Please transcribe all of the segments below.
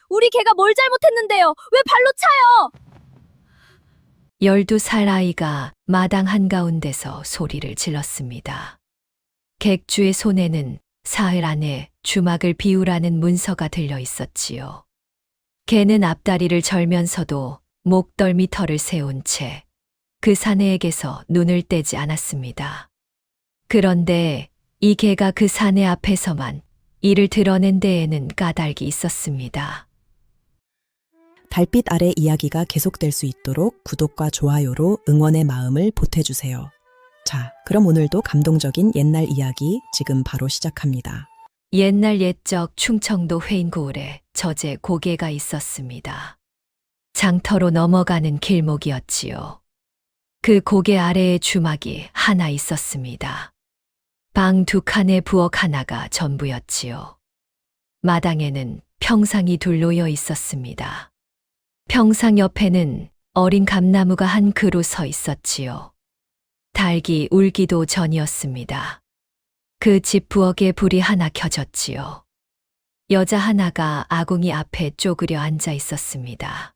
우리 개가 뭘 잘못했는데요? 왜 발로 차요? 12살 아이가 마당 한가운데서 소리를 질렀습니다. 객주의 손에는 사흘 안에 주막을 비우라는 문서가 들려 있었지요. 개는 앞다리를 절면서도 목덜미 털을 세운 채 그 사내에게서 눈을 떼지 않았습니다. 그런데 이 개가 그 사내 앞에서만 이를 드러낸 데에는 까닭이 있었습니다. 달빛 아래 이야기가 계속될 수 있도록 구독과 좋아요로 응원의 마음을 보태주세요. 자, 그럼 오늘도 감동적인 옛날 이야기 지금 바로 시작합니다. 옛날 옛적 충청도 회인고을에 저제 고개가 있었습니다. 장터로 넘어가는 길목이었지요. 그 고개 아래에 주막이 하나 있었습니다. 방 2칸에 부엌 하나가 전부였지요. 마당에는 평상이 둘 놓여 있었습니다. 평상 옆에는 어린 감나무가 한 그루 서 있었지요. 닭이 울기도 전이었습니다. 그 집 부엌에 불이 하나 켜졌지요. 여자 하나가 아궁이 앞에 쪼그려 앉아 있었습니다.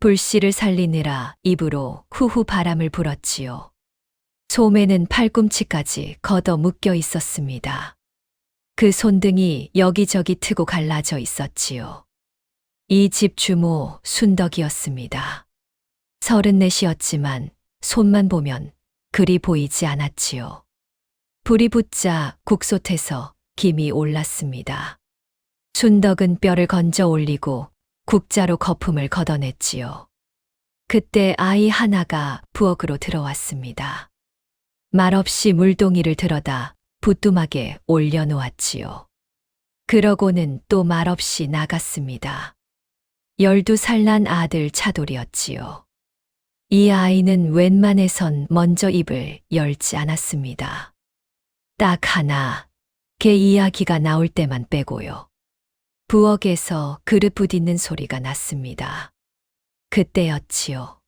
불씨를 살리느라 입으로 후후 바람을 불었지요. 소매는 팔꿈치까지 걷어 묶여 있었습니다. 그 손등이 여기저기 트고 갈라져 있었지요. 이 집 주모 순덕이었습니다. 34이었지만 손만 보면 그리 보이지 않았지요. 불이 붙자 국솥에서 김이 올랐습니다. 순덕은 뼈를 건져 올리고 국자로 거품을 걷어냈지요. 그때 아이 하나가 부엌으로 들어왔습니다. 말없이 물동이를 들어다 부뚜막에 올려놓았지요. 그러고는 또 말없이 나갔습니다. 12살 난 아들 차돌이었지요. 이 아이는 웬만해선 먼저 입을 열지 않았습니다. 딱 하나, 개 이야기가 나올 때만 빼고요. 부엌에서 그릇 부딪는 소리가 났습니다. 그때였지요.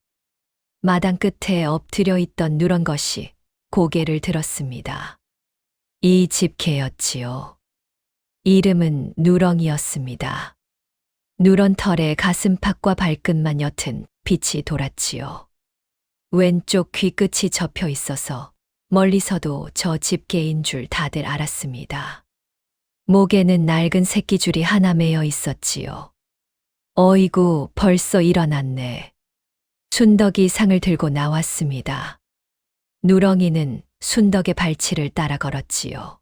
마당 끝에 엎드려 있던 누런 것이 고개를 들었습니다. 이 집 개였지요. 이름은 누렁이였습니다. 누런 털에 가슴팍과 발끝만 옅은 빛이 돌았지요. 왼쪽 귀끝이 접혀 있어서 멀리서도 저 집게인 줄 다들 알았습니다. 목에는 낡은 새끼줄이 하나 매여 있었지요. 어이구, 벌써 일어났네. 순덕이 상을 들고 나왔습니다. 누렁이는 순덕의 발치를 따라 걸었지요.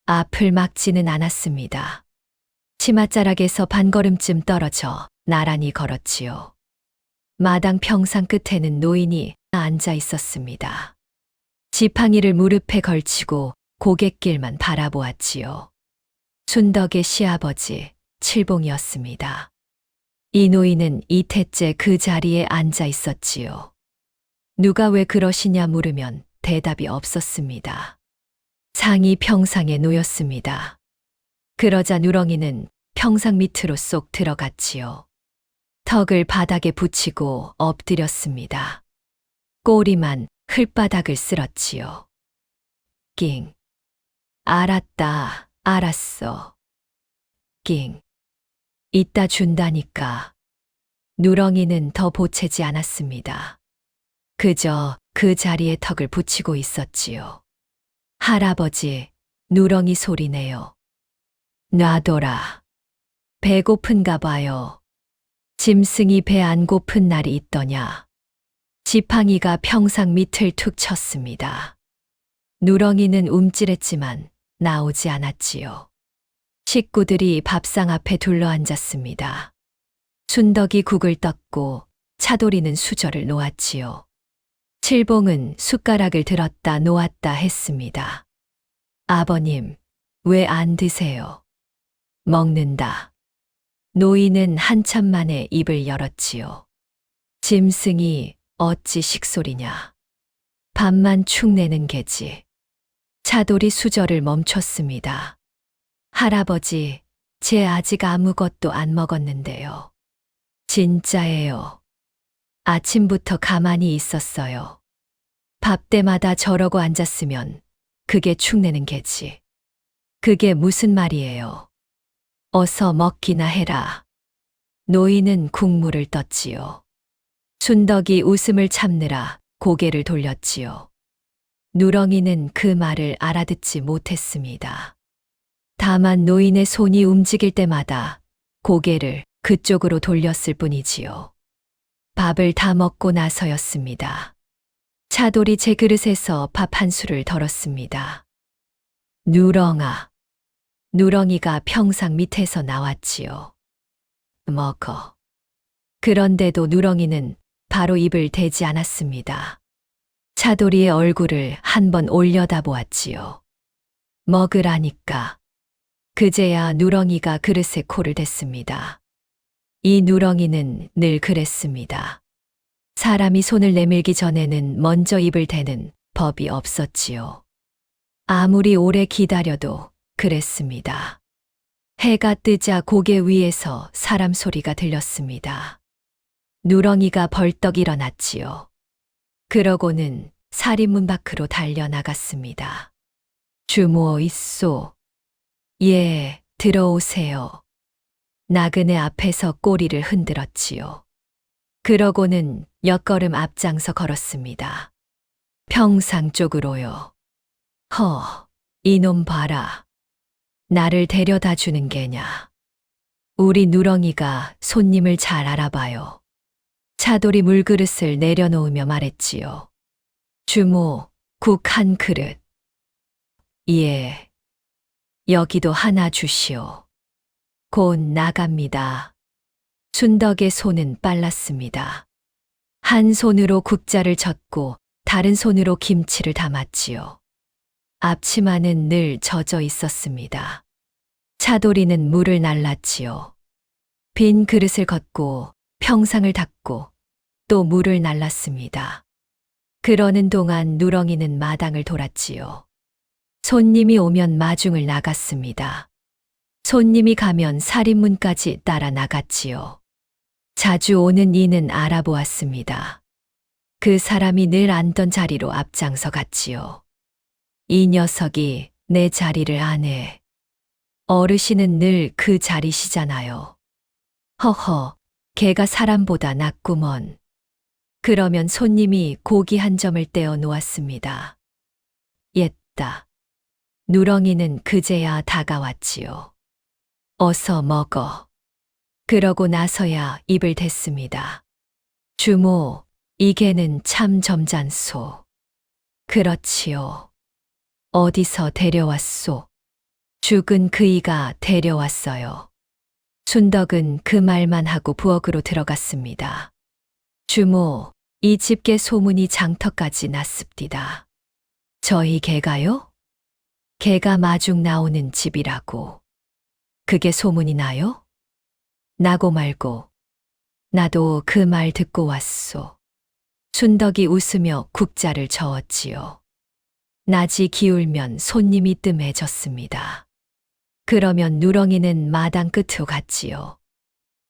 앞을 막지는 않았습니다. 치맛자락에서 반걸음쯤 떨어져 나란히 걸었지요. 마당 평상 끝에는 노인이 앉아 있었습니다. 지팡이를 무릎에 걸치고 고갯길만 바라보았지요. 순덕의 시아버지 칠봉이었습니다. 이 노인은 이태째 그 자리에 앉아 있었지요. 누가 왜 그러시냐 물으면 대답이 없었습니다. 상이 평상에 놓였습니다. 그러자 누렁이는 평상 밑으로 쏙 들어갔지요. 턱을 바닥에 붙이고 엎드렸습니다. 꼬리만 흙바닥을 쓸었지요. 낑. 알았다. 알았어. 낑. 이따 준다니까. 누렁이는 더 보채지 않았습니다. 그저 그 자리에 턱을 붙이고 있었지요. 할아버지, 누렁이 소리네요. 놔둬라. 배고픈가 봐요. 짐승이 배 안 고픈 날이 있더냐. 지팡이가 평상 밑을 툭 쳤습니다. 누렁이는 움찔했지만 나오지 않았지요. 식구들이 밥상 앞에 둘러앉았습니다. 순덕이 국을 떴고 차돌이는 수저를 놓았지요. 칠봉은 숟가락을 들었다 놓았다 했습니다. 아버님, 왜 안 드세요? 먹는다. 노인은 한참 만에 입을 열었지요. 짐승이 어찌 식소리냐. 밥만 축 내는 개지. 차돌이 수저를 멈췄습니다. 할아버지, 제 아직 아무것도 안 먹었는데요. 진짜예요. 아침부터 가만히 있었어요. 밥 때마다 저러고 앉았으면 그게 축내는 개지. 그게 무슨 말이에요. 어서 먹기나 해라. 노인은 국물을 떴지요. 순덕이 웃음을 참느라 고개를 돌렸지요. 누렁이는 그 말을 알아듣지 못했습니다. 다만 노인의 손이 움직일 때마다 고개를 그쪽으로 돌렸을 뿐이지요. 밥을 다 먹고 나서였습니다. 차돌이 제 그릇에서 밥 한 술을 덜었습니다. 누렁아. 누렁이가 평상 밑에서 나왔지요. 먹어. 그런데도 누렁이는 바로 입을 대지 않았습니다. 차돌이의 얼굴을 한번 올려다 보았지요. 먹으라니까. 그제야 누렁이가 그릇에 코를 댔습니다. 이 누렁이는 늘 그랬습니다. 사람이 손을 내밀기 전에는 먼저 입을 대는 법이 없었지요. 아무리 오래 기다려도 그랬습니다. 해가 뜨자 고개 위에서 사람 소리가 들렸습니다. 누렁이가 벌떡 일어났지요. 그러고는 살인문 밖으로 달려나갔습니다. 주모 있소. 예, 들어오세요. 나그네 앞에서 꼬리를 흔들었지요. 그러고는 몇 걸음 앞장서 걸었습니다. 평상 쪽으로요. 이놈 봐라. 나를 데려다 주는 게냐. 우리 누렁이가 손님을 잘 알아봐요. 차돌이 물그릇을 내려놓으며 말했지요. 주모, 국 한 그릇. 예. 여기도 하나 주시오. 곧 나갑니다. 순덕의 손은 빨랐습니다. 한 손으로 국자를 젓고 다른 손으로 김치를 담았지요. 앞치마는 늘 젖어 있었습니다. 차돌이는 물을 날랐지요. 빈 그릇을 걷고 평상을 닦고 또 물을 날랐습니다. 그러는 동안 누렁이는 마당을 돌았지요. 손님이 오면 마중을 나갔습니다. 손님이 가면 살인문까지 따라 나갔지요. 자주 오는 이는 알아보았습니다. 그 사람이 늘 앉던 자리로 앞장서 갔지요. 이 녀석이 내 자리를 아네. 어르신은 늘 그 자리시잖아요. 허허, 걔가 사람보다 낫구먼. 그러면 손님이 고기 한 점을 떼어 놓았습니다. 옛다. 누렁이는 그제야 다가왔지요. 어서 먹어. 그러고 나서야 입을 댔습니다. 주모, 이 개는 참 점잖소. 그렇지요. 어디서 데려왔소? 죽은 그이가 데려왔어요. 순덕은 그 말만 하고 부엌으로 들어갔습니다. 주모, 이 집게 소문이 장터까지 났습디다. 저희 개가요? 개가 마중 나오는 집이라고. 그게 소문이 나요? 나고 말고. 나도 그 말 듣고 왔소. 순덕이 웃으며 국자를 저었지요. 낮이 기울면 손님이 뜸해졌습니다. 그러면 누렁이는 마당 끝으로 갔지요.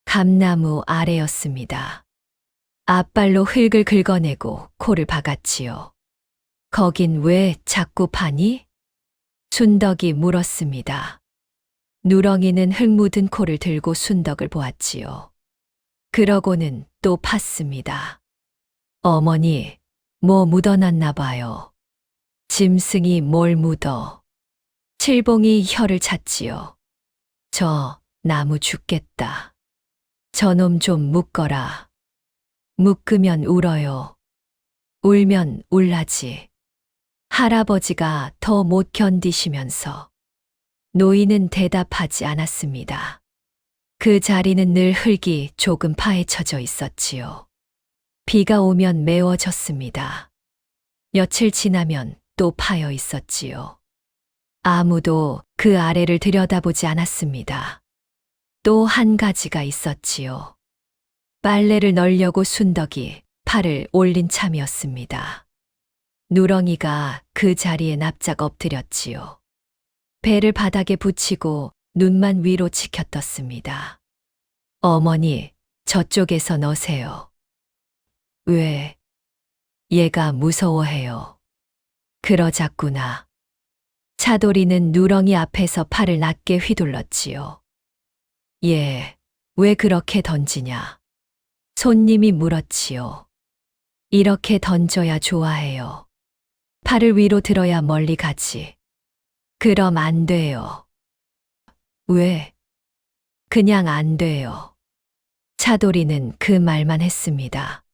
감나무 아래였습니다. 앞발로 흙을 긁어내고 코를 박았지요. 거긴 왜 자꾸 파니? 순덕이 물었습니다. 누렁이는 흙 묻은 코를 들고 순덕을 보았지요. 그러고는 또 팠습니다. 어머니, 뭐 묻어놨나 봐요. 짐승이 뭘 묻어. 칠봉이 혀를 찼지요. 저 나무 죽겠다. 저놈 좀 묶어라. 묶으면 울어요. 울면 울라지. 할아버지가 더 못 견디시면서. 노인은 대답하지 않았습니다. 그 자리는 늘 흙이 조금 파헤쳐져 있었지요. 비가 오면 메워졌습니다. 며칠 지나면 또 파여 있었지요. 아무도 그 아래를 들여다보지 않았습니다. 또 한 가지가 있었지요. 빨래를 널려고 순덕이 팔을 올린 참이었습니다. 누렁이가 그 자리에 납작 엎드렸지요. 배를 바닥에 붙이고 눈만 위로 치켜떴습니다. 어머니, 저쪽에서 넣으세요. 왜? 얘가 무서워해요. 그러자꾸나. 차돌이는 누렁이 앞에서 팔을 낮게 휘둘렀지요. 예, 왜 그렇게 던지냐? 손님이 물었지요. 이렇게 던져야 좋아해요. 팔을 위로 들어야 멀리 가지. 그럼 안 돼요. 왜? 그냥 안 돼요. 차돌이는 그 말만 했습니다.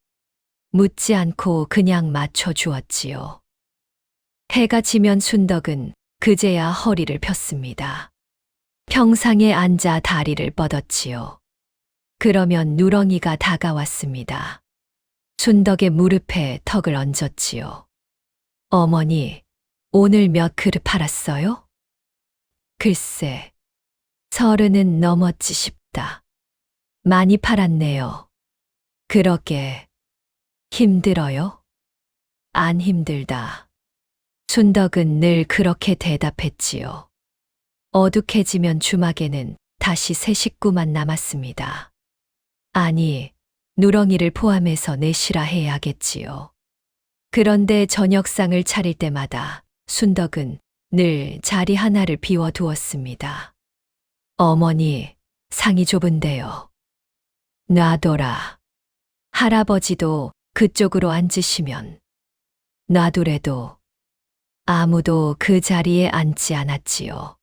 묻지 않고 그냥 맞춰 주었지요. 해가 지면 순덕은 그제야 허리를 폈습니다. 평상에 앉아 다리를 뻗었지요. 그러면 누렁이가 다가왔습니다. 순덕의 무릎에 턱을 얹었지요. 어머니, 오늘 몇 그릇 팔았어요? 글쎄, 30은 넘었지 싶다. 많이 팔았네요. 그러게, 힘들어요? 안 힘들다. 순덕은 늘 그렇게 대답했지요. 어둑해지면 주막에는 다시 새 식구만 남았습니다. 아니, 누렁이를 포함해서 넷이라 해야겠지요. 그런데 저녁상을 차릴 때마다 순덕은 늘 자리 하나를 비워두었습니다. 어머니, 상이 좁은데요. 놔둬라. 할아버지도 그쪽으로 앉으시면. 놔두래도 아무도 그 자리에 앉지 않았지요.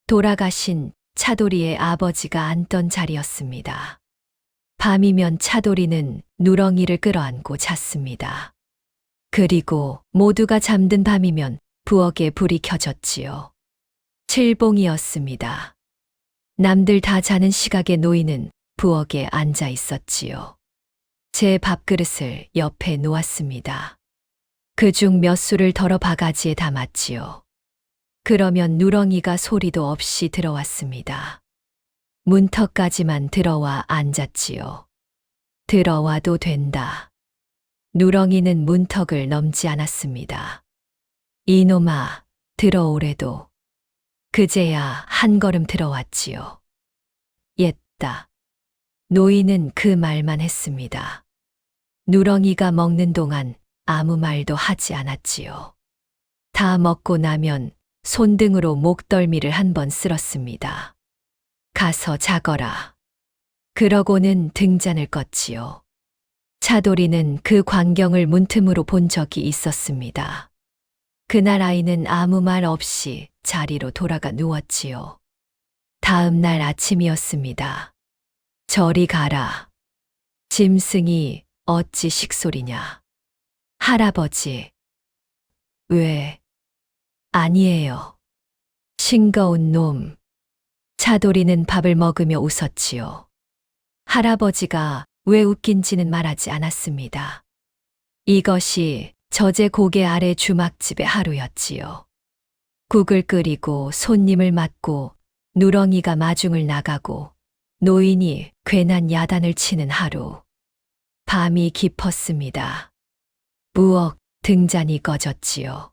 돌아가신 차돌이의 아버지가 앉던 자리였습니다. 밤이면 차돌이는 누렁이를 끌어안고 잤습니다. 그리고 모두가 잠든 밤이면 부엌에 불이 켜졌지요. 칠봉이었습니다. 남들 다 자는 시각에 노인은 부엌에 앉아 있었지요. 제 밥그릇을 옆에 놓았습니다. 그중 몇 수를 덜어 바가지에 담았지요. 그러면 누렁이가 소리도 없이 들어왔습니다. 문턱까지만 들어와 앉았지요. 들어와도 된다. 누렁이는 문턱을 넘지 않았습니다. 이놈아, 들어오래도. 그제야 한 걸음 들어왔지요. 옛다. 노인은 그 말만 했습니다. 누렁이가 먹는 동안 아무 말도 하지 않았지요. 다 먹고 나면 손등으로 목덜미를 한 번 쓸었습니다. 가서 자거라. 그러고는 등잔을 껐지요. 차돌이는 그 광경을 문틈으로 본 적이 있었습니다. 그날 아이는 아무 말 없이 자리로 돌아가 누웠지요. 다음 날 아침이었습니다. 저리 가라. 짐승이 어찌 식소리냐. 할아버지. 왜? 아니에요. 싱거운 놈. 차돌이는 밥을 먹으며 웃었지요. 할아버지가 왜 웃긴지는 말하지 않았습니다. 이것이 저제 고개 아래 주막집의 하루였지요. 국을 끓이고 손님을 맞고 누렁이가 마중을 나가고 노인이 괜한 야단을 치는 하루. 밤이 깊었습니다. 무억 등잔이 꺼졌지요.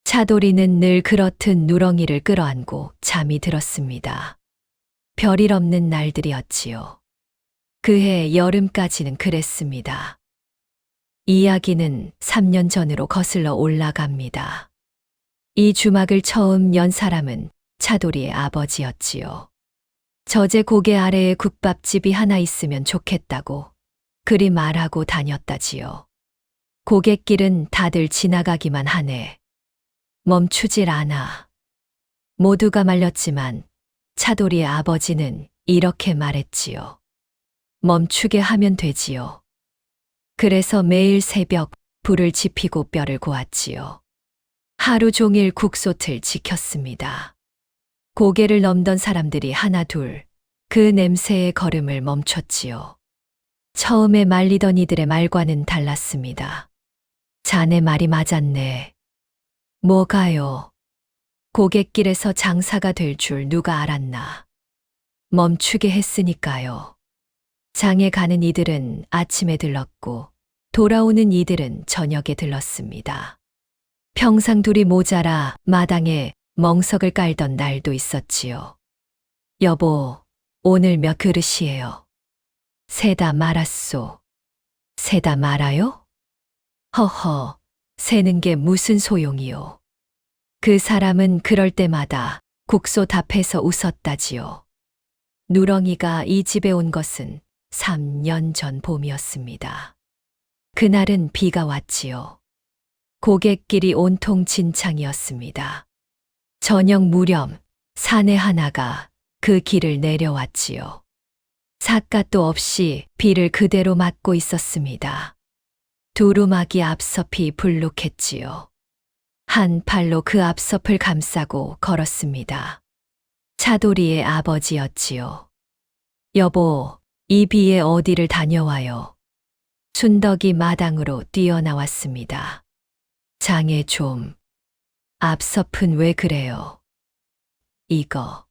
차돌이는 늘 그렇듯 누렁이를 끌어안고 잠이 들었습니다. 별일 없는 날들이었지요. 그해 여름까지는 그랬습니다. 이야기는 3년 전으로 거슬러 올라갑니다. 이 주막을 처음 연 사람은 차돌이의 아버지였지요. 저제 고개 아래에 국밥집이 하나 있으면 좋겠다고 그리 말하고 다녔다지요. 고갯길은 다들 지나가기만 하네. 멈추질 않아. 모두가 말렸지만 차돌이의 아버지는 이렇게 말했지요. 멈추게 하면 되지요. 그래서 매일 새벽 불을 지피고 뼈를 고았지요. 하루 종일 국솥을 지켰습니다. 고개를 넘던 사람들이 하나 둘 그 냄새의 걸음을 멈췄지요. 처음에 말리던 이들의 말과는 달랐습니다. 자네 말이 맞았네. 뭐가요? 고갯길에서 장사가 될 줄 누가 알았나. 멈추게 했으니까요. 장에 가는 이들은 아침에 들렀고 돌아오는 이들은 저녁에 들렀습니다. 평상 둘이 모자라 마당에 멍석을 깔던 날도 있었지요. 여보, 오늘 몇 그릇이에요? 세다 말았소. 세다 말아요? 허허, 세는 게 무슨 소용이요. 그 사람은 그럴 때마다 국솥 앞에서 웃었다지요. 누렁이가 이 집에 온 것은 3년 전 봄이었습니다. 그날은 비가 왔지요. 고갯길이 온통 진창이었습니다. 저녁 무렵 사내 하나가 그 길을 내려왔지요. 삿갓도 없이 비를 그대로 맞고 있었습니다. 두루마기 앞섭이 불룩했지요. 한 팔로 그 앞섭을 감싸고 걸었습니다. 차돌이의 아버지였지요. 여보, 이 비에 어디를 다녀와요? 순덕이 마당으로 뛰어나왔습니다. 장애 좀. 앞섭은 왜 그래요? 이거.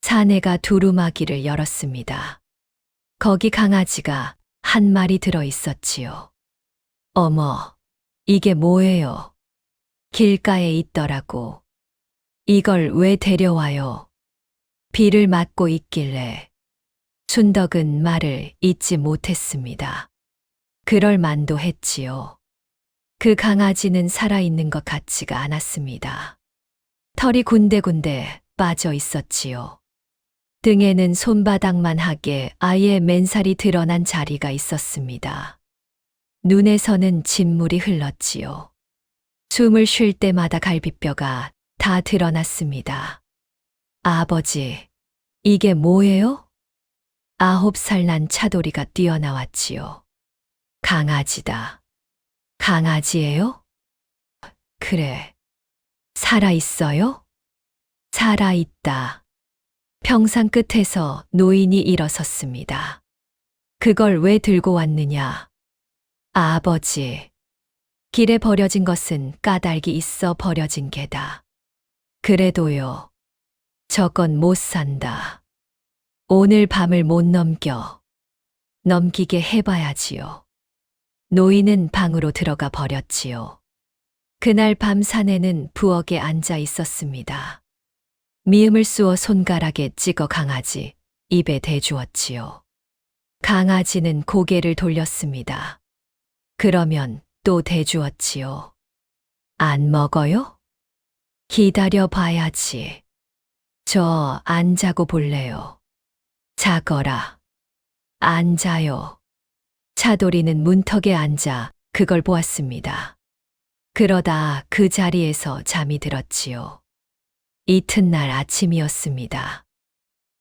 사내가 두루마기를 열었습니다. 거기 강아지가 한 마리 들어 있었지요. 어머, 이게 뭐예요? 길가에 있더라고. 이걸 왜 데려와요? 비를 맞고 있길래. 순덕은 말을 잇지 못했습니다. 그럴 만도 했지요. 그 강아지는 살아있는 것 같지가 않았습니다. 털이 군데군데 빠져 있었지요. 등에는 손바닥만 하게 아예 맨살이 드러난 자리가 있었습니다. 눈에서는 진물이 흘렀지요. 숨을 쉴 때마다 갈비뼈가 다 드러났습니다. 아버지, 이게 뭐예요? 9살 난 차돌이가 뛰어나왔지요. 강아지다. 강아지예요? 그래. 살아있어요? 살아있다. 평상 끝에서 노인이 일어섰습니다. 그걸 왜 들고 왔느냐? 아버지. 길에 버려진 것은 까닭이 있어 버려진 게다. 그래도요. 저건 못 산다. 오늘 밤을 못 넘겨. 넘기게 해봐야지요. 노인은 방으로 들어가 버렸지요. 그날 밤 사내는 부엌에 앉아 있었습니다. 미음을 쑤어 손가락에 찍어 강아지 입에 대주었지요. 강아지는 고개를 돌렸습니다. 그러면 또 대주었지요. 안 먹어요? 기다려 봐야지. 저 안 자고 볼래요. 자거라. 안 자요. 차돌이는 문턱에 앉아 그걸 보았습니다. 그러다 그 자리에서 잠이 들었지요. 이튿날 아침이었습니다.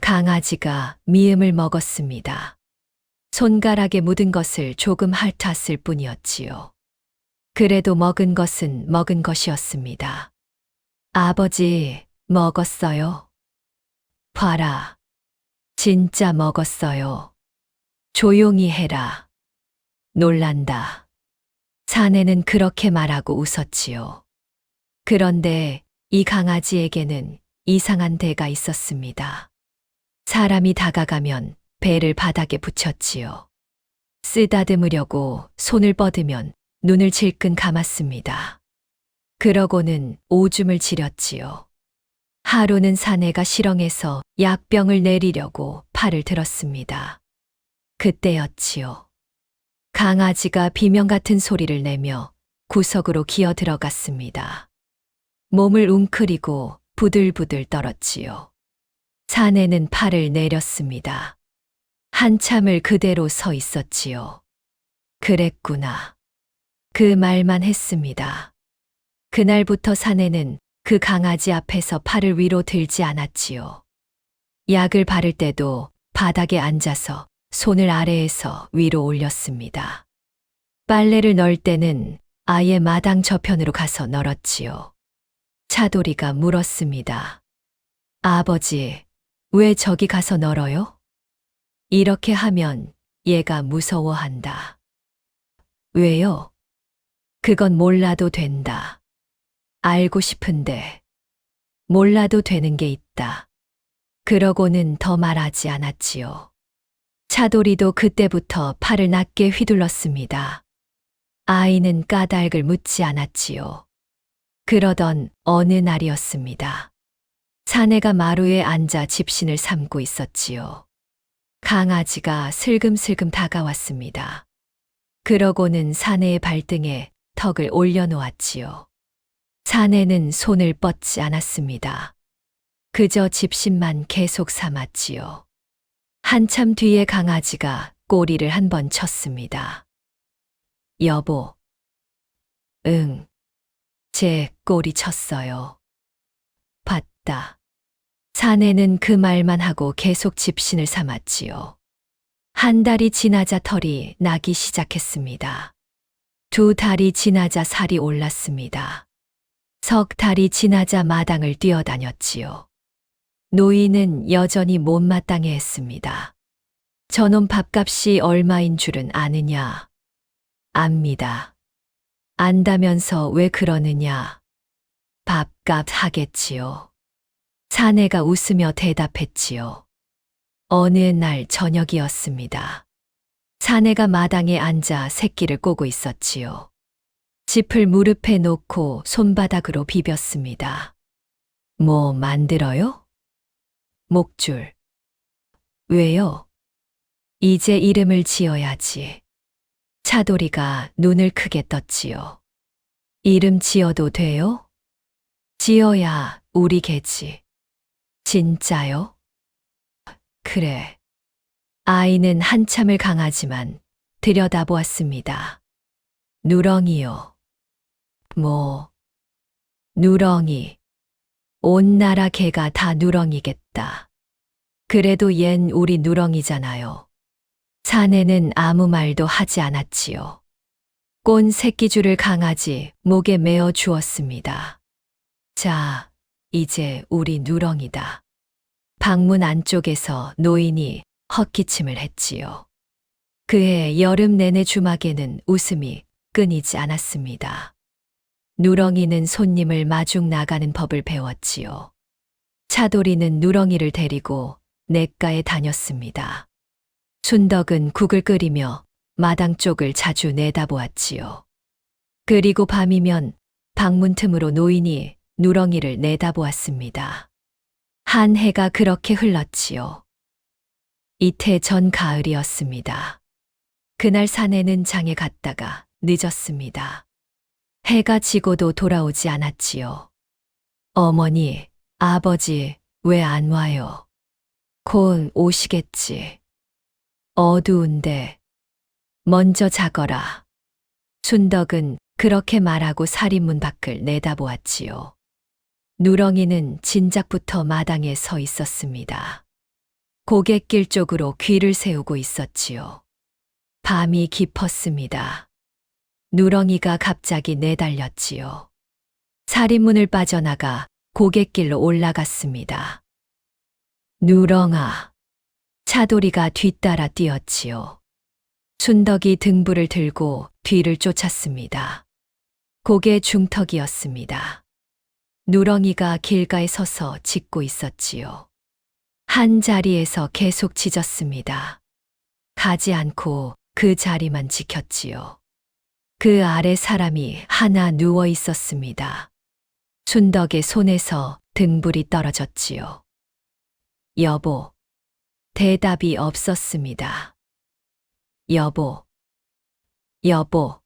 강아지가 미음을 먹었습니다. 손가락에 묻은 것을 조금 핥았을 뿐이었지요. 그래도 먹은 것은 먹은 것이었습니다. 아버지, 먹었어요? 봐라. 진짜 먹었어요. 조용히 해라. 놀란다. 사내는 그렇게 말하고 웃었지요. 그런데 이 강아지에게는 이상한 데가 있었습니다. 사람이 다가가면 배를 바닥에 붙였지요. 쓰다듬으려고 손을 뻗으면 눈을 질끈 감았습니다. 그러고는 오줌을 지렸지요. 하루는 사내가 실형해서 약병을 내리려고 팔을 들었습니다. 그때였지요. 강아지가 비명 같은 소리를 내며 구석으로 기어 들어갔습니다. 몸을 웅크리고 부들부들 떨었지요. 사내는 팔을 내렸습니다. 한참을 그대로 서 있었지요. 그랬구나. 그 말만 했습니다. 그날부터 사내는 그 강아지 앞에서 팔을 위로 들지 않았지요. 약을 바를 때도 바닥에 앉아서 손을 아래에서 위로 올렸습니다. 빨래를 널 때는 아예 마당 저편으로 가서 널었지요. 차돌이가 물었습니다. 아버지, 왜 저기 가서 널어요? 이렇게 하면 얘가 무서워한다. 왜요? 그건 몰라도 된다. 알고 싶은데 몰라도 되는 게 있다. 그러고는 더 말하지 않았지요. 차돌이도 그때부터 팔을 낮게 휘둘렀습니다. 아이는 까닭을 묻지 않았지요. 그러던 어느 날이었습니다. 사내가 마루에 앉아 집신을 삼고 있었지요. 강아지가 슬금슬금 다가왔습니다. 그러고는 사내의 발등에 턱을 올려놓았지요. 사내는 손을 뻗지 않았습니다. 그저 집신만 계속 삼았지요. 한참 뒤에 강아지가 꼬리를 한 번 쳤습니다. 여보. 응. 제 꼬리 쳤어요. 봤다. 사내는 그 말만 하고 계속 집신을 삼았지요. 한 달이 지나자 털이 나기 시작했습니다. 두 달이 지나자 살이 올랐습니다. 석 달이 지나자 마당을 뛰어다녔지요. 노인은 여전히 못마땅해 했습니다. 저놈 밥값이 얼마인 줄은 아느냐? 압니다. 안다면서 왜 그러느냐? 밥값 하겠지요. 사내가 웃으며 대답했지요. 어느 날 저녁이었습니다. 사내가 마당에 앉아 새끼를 꼬고 있었지요. 짚을 무릎에 놓고 손바닥으로 비볐습니다. 뭐 만들어요? 목줄. 왜요? 이제 이름을 지어야지. 차돌이가 눈을 크게 떴지요. 이름 지어도 돼요? 지어야 우리 개지. 진짜요? 그래. 아이는 한참을 강하지만 들여다보았습니다. 누렁이요. 뭐, 누렁이. 온 나라 개가 다 누렁이겠다. 그래도 얜 우리 누렁이잖아요. 사내는 아무 말도 하지 않았지요. 꼰 새끼줄을 강아지 목에 메어 주었습니다. 자, 이제 우리 누렁이다. 방문 안쪽에서 노인이 헛기침을 했지요. 그해 여름 내내 주막에는 웃음이 끊이지 않았습니다. 누렁이는 손님을 마중 나가는 법을 배웠지요. 차돌이는 누렁이를 데리고 냇가에 다녔습니다. 순덕은 국을 끓이며 마당 쪽을 자주 내다보았지요. 그리고 밤이면 방문 틈으로 노인이 누렁이를 내다보았습니다. 한 해가 그렇게 흘렀지요. 이태 전 가을이었습니다. 그날 사내는 장에 갔다가 늦었습니다. 해가 지고도 돌아오지 않았지요. 어머니, 아버지, 왜 안 와요? 곧 오시겠지. 어두운데. 먼저 자거라. 순덕은 그렇게 말하고 살인문 밖을 내다보았지요. 누렁이는 진작부터 마당에 서 있었습니다. 고갯길 쪽으로 귀를 세우고 있었지요. 밤이 깊었습니다. 누렁이가 갑자기 내달렸지요. 살인문을 빠져나가 고갯길로 올라갔습니다. 누렁아. 차돌이가 뒤따라 뛰었지요. 순덕이 등불을 들고 뒤를 쫓았습니다. 고개 중턱이었습니다. 누렁이가 길가에 서서 짖고 있었지요. 한 자리에서 계속 짖었습니다. 가지 않고 그 자리만 지켰지요. 그 아래 사람이 하나 누워 있었습니다. 순덕의 손에서 등불이 떨어졌지요. 여보. 대답이 없었습니다. 여보. 여보.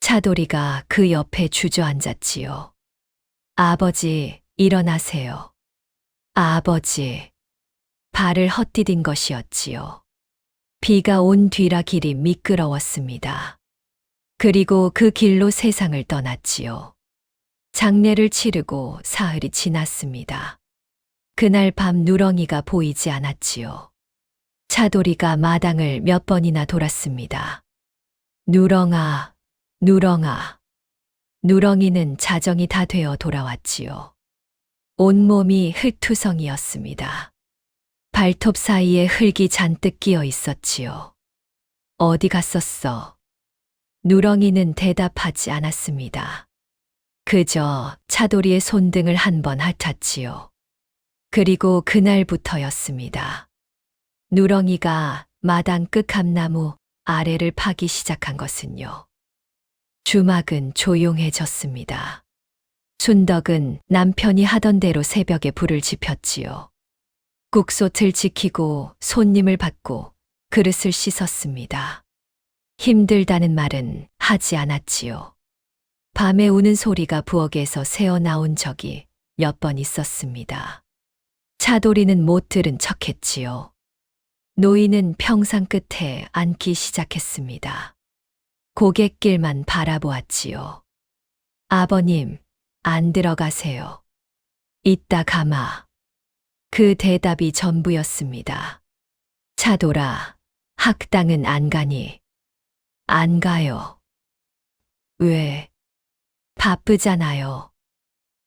차돌이가 그 옆에 주저앉았지요. 아버지, 일어나세요. 아버지. 발을 헛디딘 것이었지요. 비가 온 뒤라 길이 미끄러웠습니다. 그리고 그 길로 세상을 떠났지요. 장례를 치르고 사흘이 지났습니다. 그날 밤 누렁이가 보이지 않았지요. 차돌이가 마당을 몇 번이나 돌았습니다. 누렁아, 누렁아. 누렁이는 자정이 다 되어 돌아왔지요. 온몸이 흙투성이었습니다. 발톱 사이에 흙이 잔뜩 끼어 있었지요. 어디 갔었어? 누렁이는 대답하지 않았습니다. 그저 차돌이의 손등을 한 번 핥았지요. 그리고 그날부터였습니다. 누렁이가 마당 끝 감나무 아래를 파기 시작한 것은요. 주막은 조용해졌습니다. 순덕은 남편이 하던 대로 새벽에 불을 지폈지요. 국솥을 지키고 손님을 받고 그릇을 씻었습니다. 힘들다는 말은 하지 않았지요. 밤에 우는 소리가 부엌에서 새어나온 적이 몇 번 있었습니다. 차돌이는 못 들은 척했지요. 노인은 평상 끝에 앉기 시작했습니다. 고갯길만 바라보았지요. 아버님, 안 들어가세요. 이따 가마. 그 대답이 전부였습니다. 차돌아, 학당은 안 가니? 안 가요. 왜? 바쁘잖아요.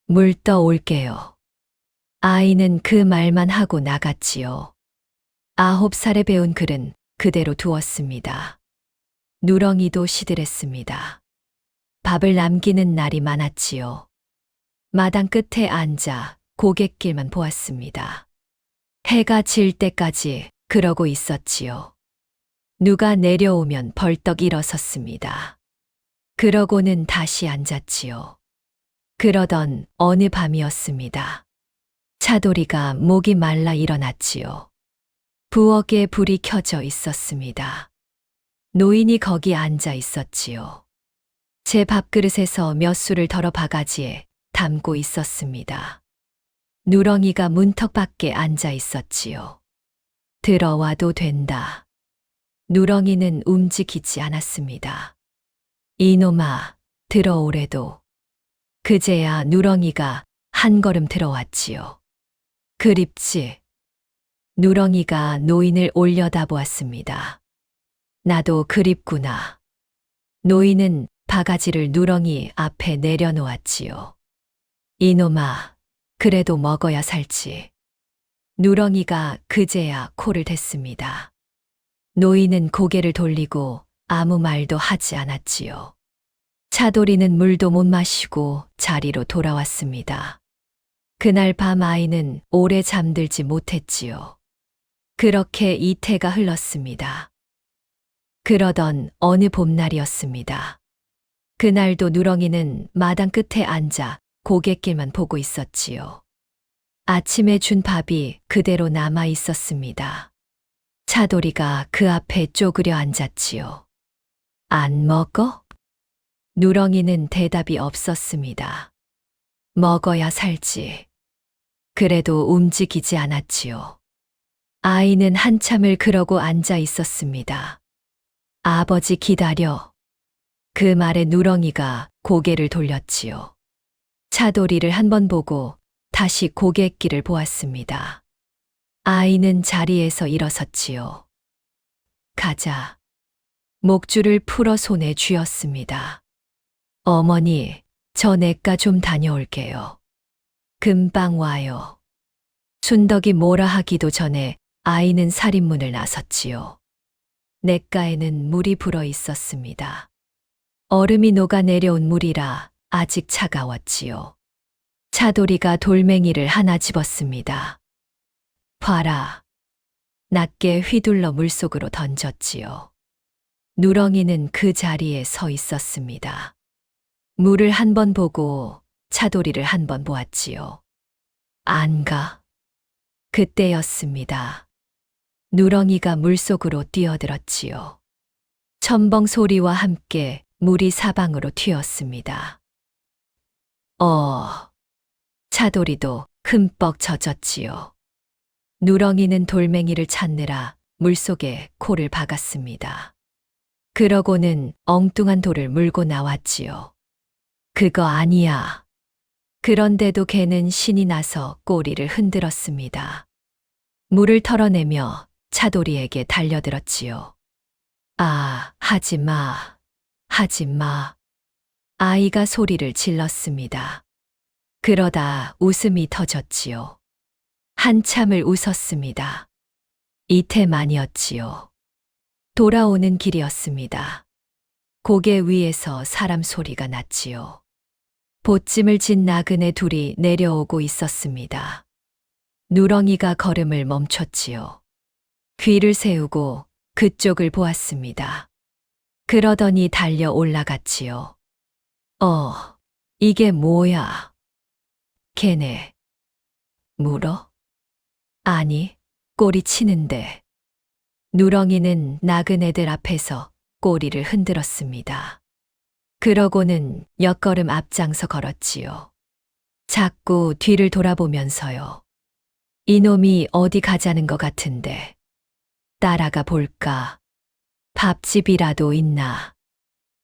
물 떠올게요. 아이는 그 말만 하고 나갔지요. 9살에 배운 글은 그대로 두었습니다. 누렁이도 시들했습니다. 밥을 남기는 날이 많았지요. 마당 끝에 앉아 고갯길만 보았습니다. 해가 질 때까지 그러고 있었지요. 누가 내려오면 벌떡 일어섰습니다. 그러고는 다시 앉았지요. 그러던 어느 밤이었습니다. 차돌이가 목이 말라 일어났지요. 부엌에 불이 켜져 있었습니다. 노인이 거기 앉아 있었지요. 제 밥그릇에서 몇 술을 덜어 바가지에 담고 있었습니다. 누렁이가 문턱 밖에 앉아 있었지요. 들어와도 된다. 누렁이는 움직이지 않았습니다. 이놈아, 들어오래도. 그제야 누렁이가 한 걸음 들어왔지요. 그립지. 누렁이가 노인을 올려다보았습니다. 나도 그립구나. 노인은 바가지를 누렁이 앞에 내려놓았지요. 이놈아, 그래도 먹어야 살지. 누렁이가 그제야 코를 댔습니다. 노인은 고개를 돌리고 아무 말도 하지 않았지요. 차돌이는 물도 못 마시고 자리로 돌아왔습니다. 그날 밤 아이는 오래 잠들지 못했지요. 그렇게 이태가 흘렀습니다. 그러던 어느 봄날이었습니다. 그날도 누렁이는 마당 끝에 앉아 고갯길만 보고 있었지요. 아침에 준 밥이 그대로 남아 있었습니다. 차돌이가 그 앞에 쪼그려 앉았지요. 안 먹어? 누렁이는 대답이 없었습니다. 먹어야 살지. 그래도 움직이지 않았지요. 아이는 한참을 그러고 앉아 있었습니다. 아버지 기다려. 그 말에 누렁이가 고개를 돌렸지요. 차돌이를 한번 보고 다시 고갯길을 보았습니다. 아이는 자리에서 일어섰지요. 가자. 목줄을 풀어 손에 쥐었습니다. 어머니, 저 냇가 좀 다녀올게요. 금방 와요. 순덕이 뭐라 하기도 전에 아이는 살인문을 나섰지요. 냇가에는 물이 불어 있었습니다. 얼음이 녹아 내려온 물이라 아직 차가웠지요. 차돌이가 돌멩이를 하나 집었습니다. 봐라. 낮게 휘둘러 물속으로 던졌지요. 누렁이는 그 자리에 서 있었습니다. 물을 한 번 보고 차돌이를 한 번 보았지요. 안 가. 그때였습니다. 누렁이가 물속으로 뛰어들었지요. 첨벙 소리와 함께 물이 사방으로 튀었습니다. 차돌이도 흠뻑 젖었지요. 누렁이는 돌멩이를 찾느라 물속에 코를 박았습니다. 그러고는 엉뚱한 돌을 물고 나왔지요. 그거 아니야. 그런데도 걔는 신이 나서 꼬리를 흔들었습니다. 물을 털어내며 차돌이에게 달려들었지요. 아, 하지 마. 하지 마. 아이가 소리를 질렀습니다. 그러다 웃음이 터졌지요. 한참을 웃었습니다. 이태만이었지요. 돌아오는 길이었습니다. 고개 위에서 사람 소리가 났지요. 보찜을 진 나그네 둘이 내려오고 있었습니다. 누렁이가 걸음을 멈췄지요. 귀를 세우고 그쪽을 보았습니다. 그러더니 달려 올라갔지요. 이게 뭐야? 걔네. 물어? 아니, 꼬리 치는데. 누렁이는 나그네들 앞에서 꼬리를 흔들었습니다. 그러고는 몇 걸음 앞장서 걸었지요. 자꾸 뒤를 돌아보면서요. 이놈이 어디 가자는 것 같은데. 따라가 볼까? 밥집이라도 있나?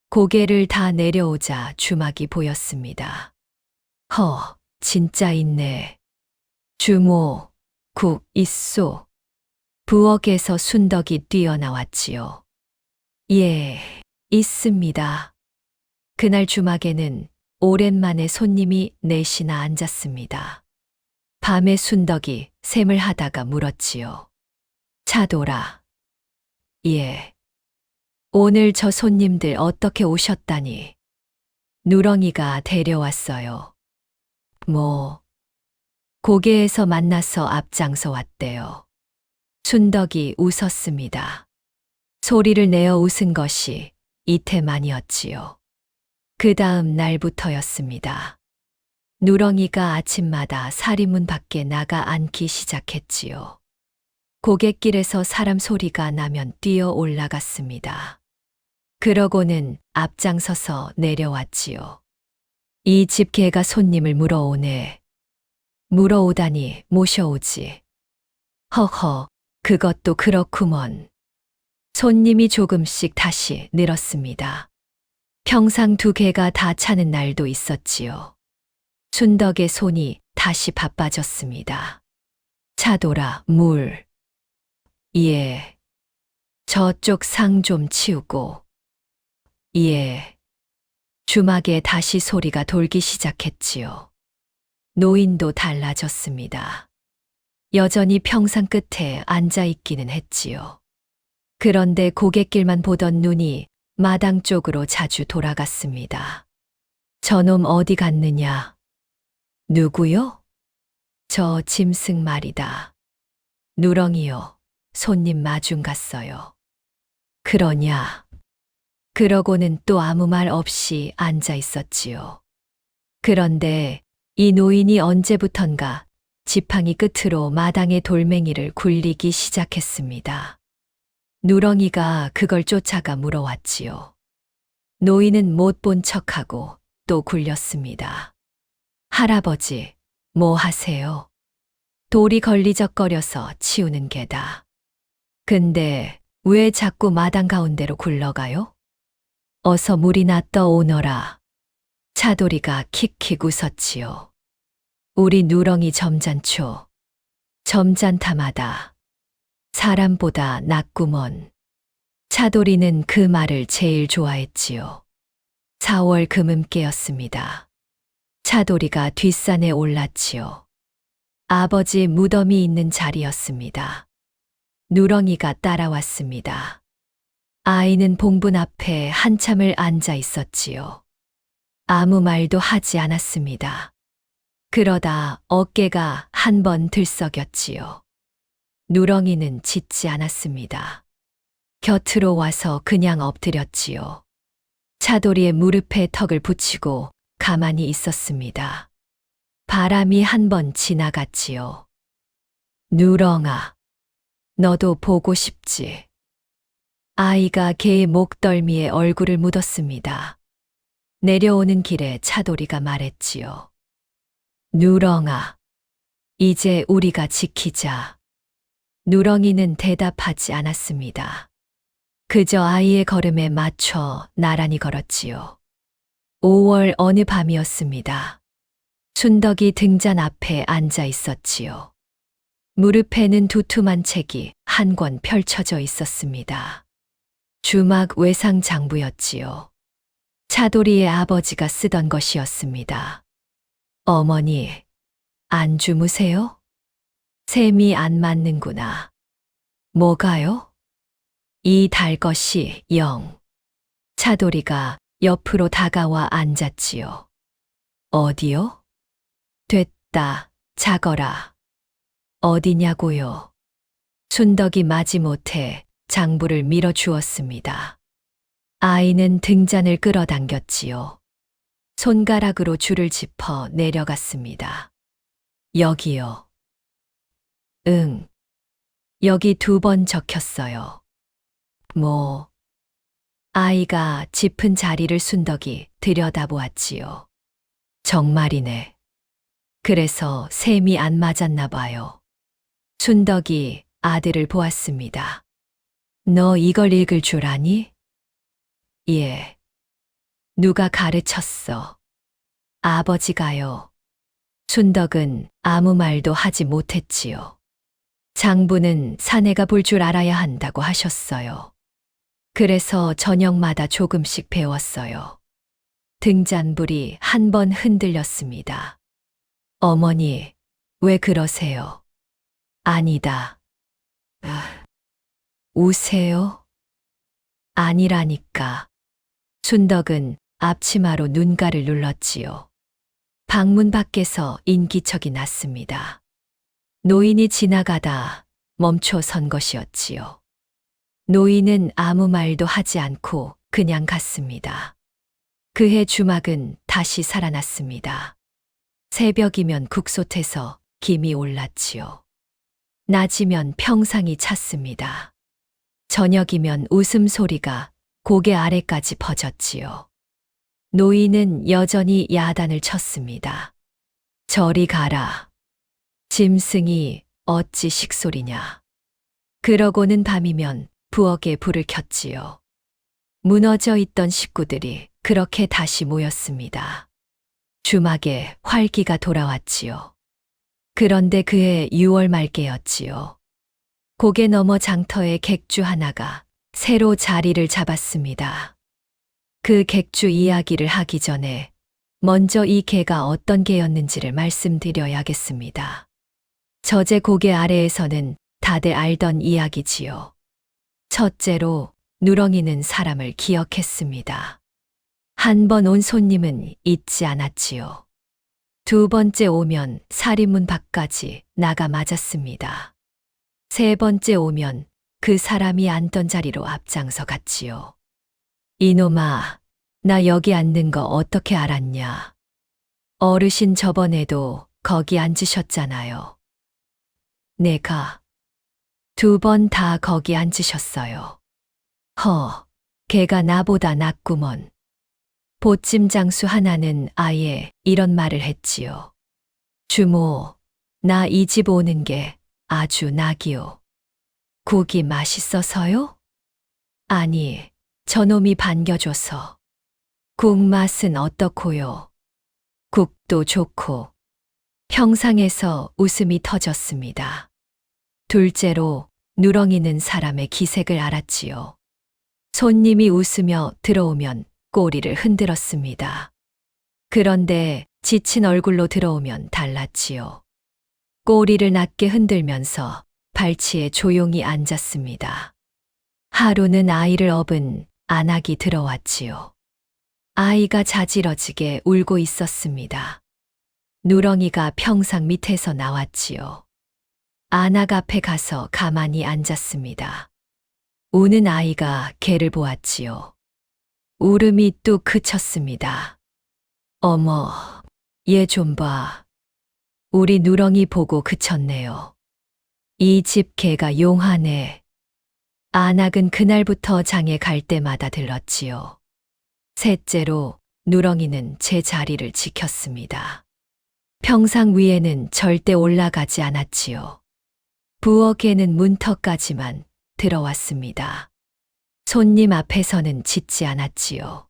고개를 다 내려오자 주막이 보였습니다. 진짜 있네. 주모, 국 있소. 부엌에서 순덕이 뛰어나왔지요. 예, 있습니다. 그날 주막에는 오랜만에 손님이 넷이나 앉았습니다. 밤에 순덕이 셈을 하다가 물었지요. 차돌아. 예. 오늘 저 손님들 어떻게 오셨다니? 누렁이가 데려왔어요. 고개에서 만나서 앞장서 왔대요. 순덕이 웃었습니다. 소리를 내어 웃은 것이 이태만이었지요. 그 다음 날부터였습니다. 누렁이가 아침마다 사리문 밖에 나가 앉기 시작했지요. 고갯길에서 사람 소리가 나면 뛰어 올라갔습니다. 그러고는 앞장서서 내려왔지요. 이 집 개가 손님을 물어오네. 물어오다니 모셔오지. 그것도 그렇구먼. 손님이 조금씩 다시 늘었습니다. 평상 2개가 다 차는 날도 있었지요. 순덕의 손이 다시 바빠졌습니다. 차돌아, 물. 예. 저쪽 상 좀 치우고. 예. 주막에 다시 소리가 돌기 시작했지요. 노인도 달라졌습니다. 여전히 평상 끝에 앉아 있기는 했지요. 그런데 고갯길만 보던 눈이 마당 쪽으로 자주 돌아갔습니다. 저놈 어디 갔느냐? 누구요? 저 짐승 말이다. 누렁이요. 손님 마중 갔어요. 그러냐? 그러고는 또 아무 말 없이 앉아 있었지요. 그런데 이 노인이 언제부턴가 지팡이 끝으로 마당의 돌멩이를 굴리기 시작했습니다. 누렁이가 그걸 쫓아가 물어왔지요. 노인은 못 본 척하고 또 굴렸습니다. 할아버지, 뭐 하세요? 돌이 걸리적거려서 치우는 게다. 근데 왜 자꾸 마당 가운데로 굴러가요? 어서 물이나 떠오너라. 차돌이가 킥킥 웃었지요. 우리 누렁이 점잖죠. 점잖다마다. 사람보다 낫구먼. 차돌이는 그 말을 제일 좋아했지요. 4월 금음께였습니다. 차돌이가 뒷산에 올랐지요. 아버지 무덤이 있는 자리였습니다. 누렁이가 따라왔습니다. 아이는 봉분 앞에 한참을 앉아 있었지요. 아무 말도 하지 않았습니다. 그러다 어깨가 한 번 들썩였지요. 누렁이는 짖지 않았습니다. 곁으로 와서 그냥 엎드렸지요. 차돌이의 무릎에 턱을 붙이고 가만히 있었습니다. 바람이 한 번 지나갔지요. 누렁아, 너도 보고 싶지? 아이가 개의 목덜미에 얼굴을 묻었습니다. 내려오는 길에 차돌이가 말했지요. 누렁아, 이제 우리가 지키자. 누렁이는 대답하지 않았습니다. 그저 아이의 걸음에 맞춰 나란히 걸었지요. 5월 어느 밤이었습니다. 순덕이 등잔 앞에 앉아 있었지요. 무릎에는 두툼한 책이 한 권 펼쳐져 있었습니다. 주막 외상 장부였지요. 차돌이의 아버지가 쓰던 것이었습니다. 어머니, 안 주무세요? 셈이 안 맞는구나. 뭐가요? 이 달 것이 영. 차돌이가 옆으로 다가와 앉았지요. 어디요? 됐다, 자거라. 어디냐고요? 순덕이 마지못해 장부를 밀어주었습니다. 아이는 등잔을 끌어당겼지요. 손가락으로 줄을 짚어 내려갔습니다. 여기요. 응. 여기 2번 적혔어요. 아이가 짚은 자리를 순덕이 들여다보았지요. 정말이네. 그래서 셈이 안 맞았나 봐요. 순덕이 아들을 보았습니다. 너 이걸 읽을 줄 아니? 예. 누가 가르쳤어? 아버지가요. 순덕은 아무 말도 하지 못했지요. 장부는 사내가 볼 줄 알아야 한다고 하셨어요. 그래서 저녁마다 조금씩 배웠어요. 등잔불이 한 번 흔들렸습니다. 어머니, 왜 그러세요? 아니다. 우세요? 아니라니까. 순덕은 앞치마로 눈가를 눌렀지요. 방문 밖에서 인기척이 났습니다. 노인이 지나가다 멈춰 선 것이었지요. 노인은 아무 말도 하지 않고 그냥 갔습니다. 그해 주막은 다시 살아났습니다. 새벽이면 국솥에서 김이 올랐지요. 낮이면 평상이 찼습니다. 저녁이면 웃음소리가 고개 아래까지 퍼졌지요. 노인은 여전히 야단을 쳤습니다. 저리 가라. 짐승이 어찌 식소리냐. 그러고는 밤이면 부엌에 불을 켰지요. 무너져 있던 식구들이 그렇게 다시 모였습니다. 주막에 활기가 돌아왔지요. 그런데 그해 6월 말께였지요. 고개 너머 장터에 객주 하나가 새로 자리를 잡았습니다. 그 객주 이야기를 하기 전에 먼저 이 개가 어떤 개였는지를 말씀드려야겠습니다. 저제 고개 아래에서는 다들 알던 이야기지요. 첫째로 누렁이는 사람을 기억했습니다. 한 번 온 손님은 잊지 않았지요. 두 번째 오면 살인문 밖까지 나가 맞았습니다. 세 번째 오면 그 사람이 앉던 자리로 앞장서 갔지요. 이놈아, 나 여기 앉는 거 어떻게 알았냐? 어르신 저번에도 거기 앉으셨잖아요. 내가 두 번 다 거기 앉으셨어요. 걔가 나보다 낫구먼. 보찜 장수 하나는 아예 이런 말을 했지요. 주모, 나 이 집 오는 게 아주 낙이요. 국이 맛있어서요? 아니, 저놈이 반겨줘서. 국 맛은 어떻고요? 국도 좋고. 평상에서 웃음이 터졌습니다. 둘째로 누렁이는 사람의 기색을 알았지요. 손님이 웃으며 들어오면 꼬리를 흔들었습니다. 그런데 지친 얼굴로 들어오면 달랐지요. 꼬리를 낮게 흔들면서 발치에 조용히 앉았습니다. 하루는 아이를 업은 안악이 들어왔지요. 아이가 자지러지게 울고 있었습니다. 누렁이가 평상 밑에서 나왔지요. 안악 앞에 가서 가만히 앉았습니다. 우는 아이가 개를 보았지요. 울음이 뚝 그쳤습니다. 어머, 얘 좀 봐. 우리 누렁이 보고 그쳤네요. 이 집 개가 용하네. 안악은 그날부터 장에 갈 때마다 들렀지요. 셋째로 누렁이는 제 자리를 지켰습니다. 평상 위에는 절대 올라가지 않았지요. 부엌에는 문턱까지만 들어왔습니다. 손님 앞에서는 짖지 않았지요.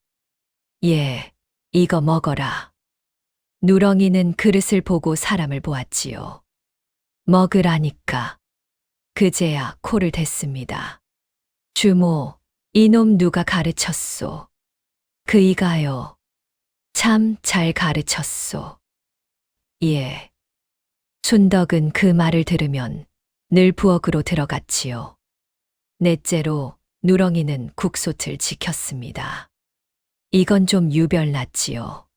예, 이거 먹어라. 누렁이는 그릇을 보고 사람을 보았지요. 먹으라니까. 그제야 코를 댔습니다. 주모, 이놈 누가 가르쳤소? 그이가요. 참 잘 가르쳤소. 예. 순덕은 그 말을 들으면 늘 부엌으로 들어갔지요. 넷째로 누렁이는 국솥을 지켰습니다. 이건 좀 유별났지요.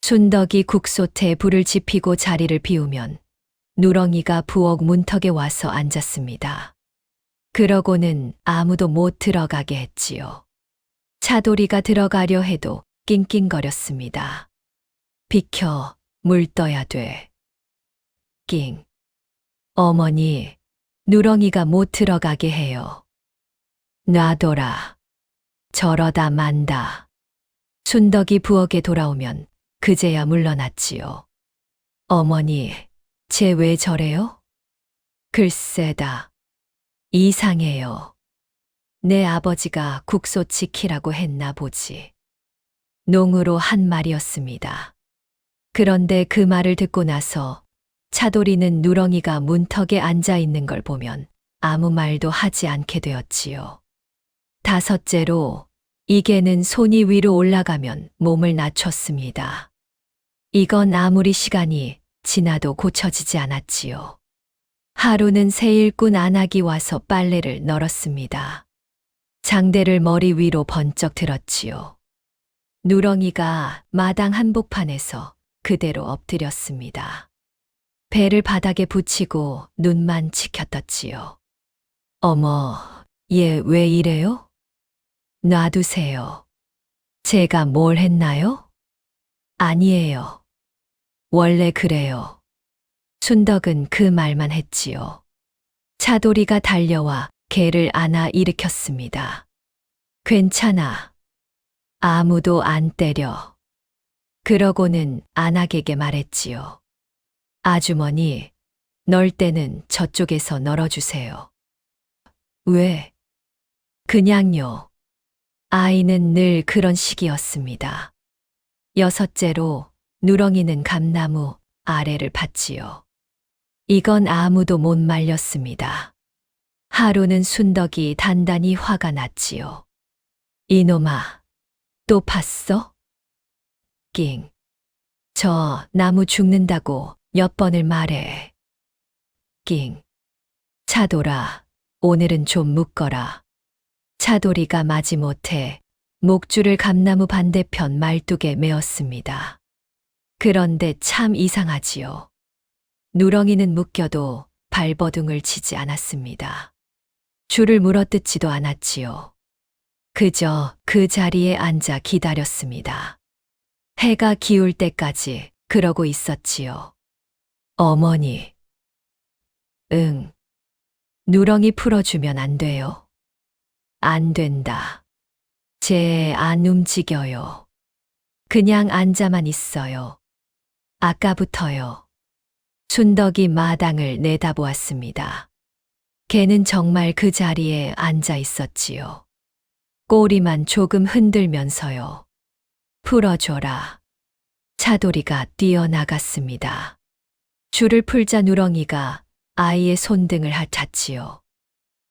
순덕이 국솥에 불을 지피고 자리를 비우면 누렁이가 부엌 문턱에 와서 앉았습니다. 그러고는 아무도 못 들어가게 했지요. 차돌이가 들어가려 해도 낑낑거렸습니다. 비켜, 물 떠야 돼. 낑. 어머니, 누렁이가 못 들어가게 해요. 놔둬라. 저러다 만다. 순덕이 부엌에 돌아오면 그제야 물러났지요. 어머니, 쟤 왜 저래요? 글쎄다. 이상해요. 내 아버지가 국소 지키라고 했나 보지. 농으로 한 말이었습니다. 그런데 그 말을 듣고 나서 차돌이는 누렁이가 문턱에 앉아 있는 걸 보면 아무 말도 하지 않게 되었지요. 다섯째로, 이 개는 손이 위로 올라가면 몸을 낮췄습니다. 이건 아무리 시간이 지나도 고쳐지지 않았지요. 하루는 새 일꾼 안악이 와서 빨래를 널었습니다. 장대를 머리 위로 번쩍 들었지요. 누렁이가 마당 한복판에서 그대로 엎드렸습니다. 배를 바닥에 붙이고 눈만 치켜떴지요. 어머, 얘 왜 이래요? 놔두세요. 제가 뭘 했나요? 아니에요. 원래 그래요. 순덕은 그 말만 했지요. 차돌이가 달려와 개를 안아 일으켰습니다. 괜찮아. 아무도 안 때려. 그러고는 안악에게 말했지요. 아주머니, 널 때는 저쪽에서 널어주세요. 왜? 그냥요. 아이는 늘 그런 식이었습니다. 여섯째로, 누렁이는 감나무 아래를 봤지요. 이건 아무도 못 말렸습니다. 하루는 순덕이 단단히 화가 났지요. 이놈아, 또 봤어? 낑. 저 나무 죽는다고 몇 번을 말해. 낑. 차돌아, 오늘은 좀 묶어라. 차돌이가 마지못해 목줄을 감나무 반대편 말뚝에 메었습니다. 그런데 참 이상하지요. 누렁이는 묶여도 발버둥을 치지 않았습니다. 줄을 물어뜯지도 않았지요. 그저 그 자리에 앉아 기다렸습니다. 해가 기울 때까지 그러고 있었지요. 어머니. 응. 누렁이 풀어주면 안 돼요? 안 된다. 쟤 안 움직여요. 그냥 앉아만 있어요. 아까부터요. 순덕이 마당을 내다보았습니다. 개는 정말 그 자리에 앉아 있었지요. 꼬리만 조금 흔들면서요. 풀어줘라. 차돌이가 뛰어나갔습니다. 줄을 풀자 누렁이가 아이의 손등을 핥았지요.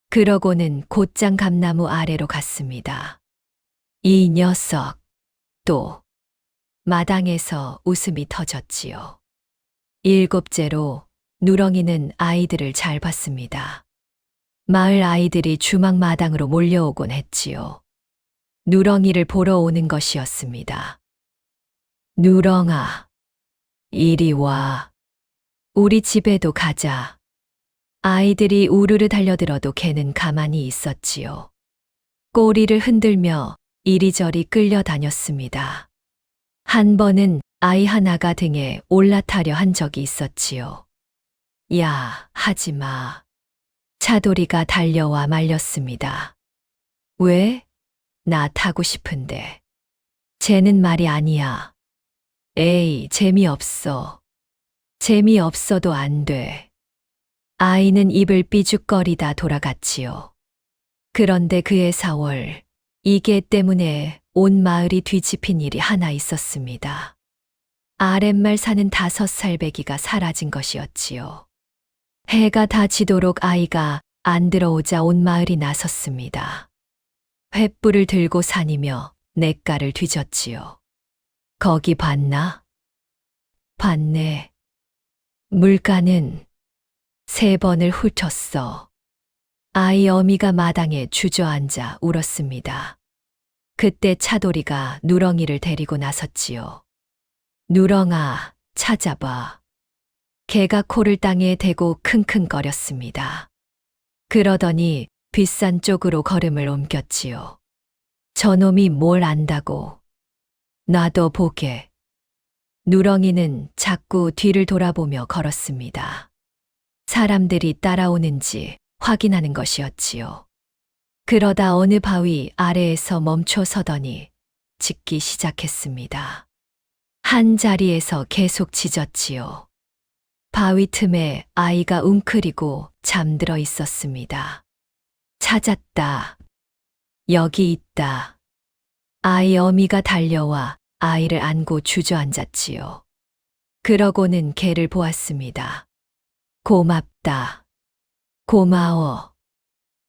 그러고는 곧장 감나무 아래로 갔습니다. 이 녀석, 또. 마당에서 웃음이 터졌지요. 일곱째로, 누렁이는 아이들을 잘 봤습니다. 마을 아이들이 주막 마당으로 몰려오곤 했지요. 누렁이를 보러 오는 것이었습니다. 누렁아, 이리 와. 우리 집에도 가자. 아이들이 우르르 달려들어도 개는 가만히 있었지요. 꼬리를 흔들며 이리저리 끌려다녔습니다. 한 번은 아이 하나가 등에 올라타려 한 적이 있었지요. 야, 하지 마. 차돌이가 달려와 말렸습니다. 왜? 나 타고 싶은데. 쟤는 말이 아니야. 에이, 재미없어. 재미없어도 안 돼. 아이는 입을 삐죽거리다 돌아갔지요. 그런데 그해 4월, 이 개 때문에 온 마을이 뒤집힌 일이 하나 있었습니다. 아랫말 사는 5살 배기가 사라진 것이었지요. 해가 다 지도록 아이가 안 들어오자 온 마을이 나섰습니다. 횃불을 들고 사니며 냇가를 뒤졌지요. 거기 봤나? 봤네. 물가는 3번을 훑었어. 아이 어미가 마당에 주저앉아 울었습니다. 그때 차돌이가 누렁이를 데리고 나섰지요. 누렁아, 찾아봐. 개가 코를 땅에 대고 킁킁거렸습니다. 그러더니 뒷산 쪽으로 걸음을 옮겼지요. 저놈이 뭘 안다고. 놔둬 보게. 누렁이는 자꾸 뒤를 돌아보며 걸었습니다. 사람들이 따라오는지 확인하는 것이었지요. 그러다 어느 바위 아래에서 멈춰 서더니 짖기 시작했습니다. 한 자리에서 계속 짖었지요. 바위 틈에 아이가 웅크리고 잠들어 있었습니다. 찾았다. 여기 있다. 아이 어미가 달려와 아이를 안고 주저앉았지요. 그러고는 개를 보았습니다. 고맙다. 고마워.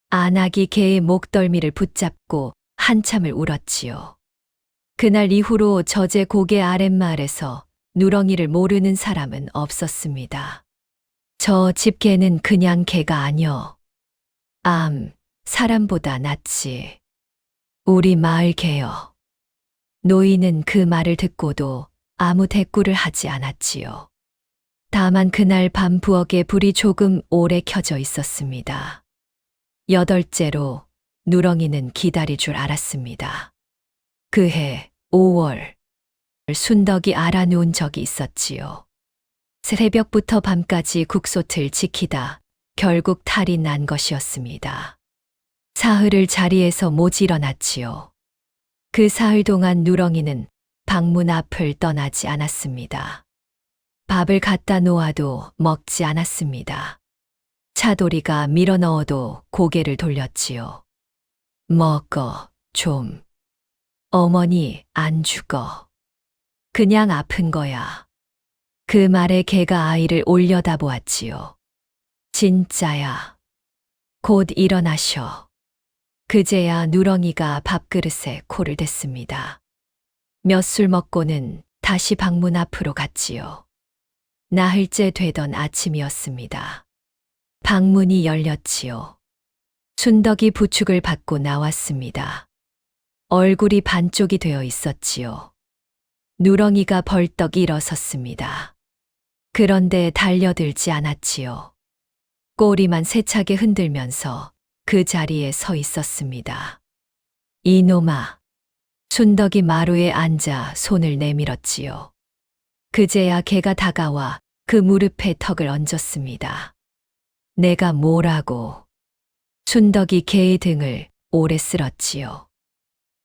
안악이 개의 목덜미를 붙잡고 한참을 울었지요. 그날 이후로 저제 고개 아랫마을에서 누렁이를 모르는 사람은 없었습니다. 저 집 개는 그냥 개가 아니여. 사람보다 낫지. 우리 마을 개여. 노인은 그 말을 듣고도 아무 대꾸를 하지 않았지요. 다만 그날 밤 부엌에 불이 조금 오래 켜져 있었습니다. 8째로 누렁이는 기다릴 줄 알았습니다. 그해 5월 순덕이 알아놓은 적이 있었지요. 새벽부터 밤까지 국솥을 지키다 결국 탈이 난 것이었습니다. 사흘을 자리에서 못 일어났지요. 그 사흘 동안 누렁이는 방문 앞을 떠나지 않았습니다. 밥을 갖다 놓아도 먹지 않았습니다. 차돌이가 밀어 넣어도 고개를 돌렸지요. 먹어, 좀. 어머니, 안 죽어. 그냥 아픈 거야. 그 말에 개가 아이를 올려다 보았지요. 진짜야. 곧 일어나셔. 그제야 누렁이가 밥그릇에 코를 댔습니다. 몇 술 먹고는 다시 방문 앞으로 갔지요. 나흘째 되던 아침이었습니다. 방문이 열렸지요. 순덕이 부축을 받고 나왔습니다. 얼굴이 반쪽이 되어 있었지요. 누렁이가 벌떡 일어섰습니다. 그런데 달려들지 않았지요. 꼬리만 세차게 흔들면서 그 자리에 서 있었습니다. 이놈아. 순덕이 마루에 앉아 손을 내밀었지요. 그제야 개가 다가와 그 무릎에 턱을 얹었습니다. 내가 뭐라고. 순덕이 개의 등을 오래 쓸었지요.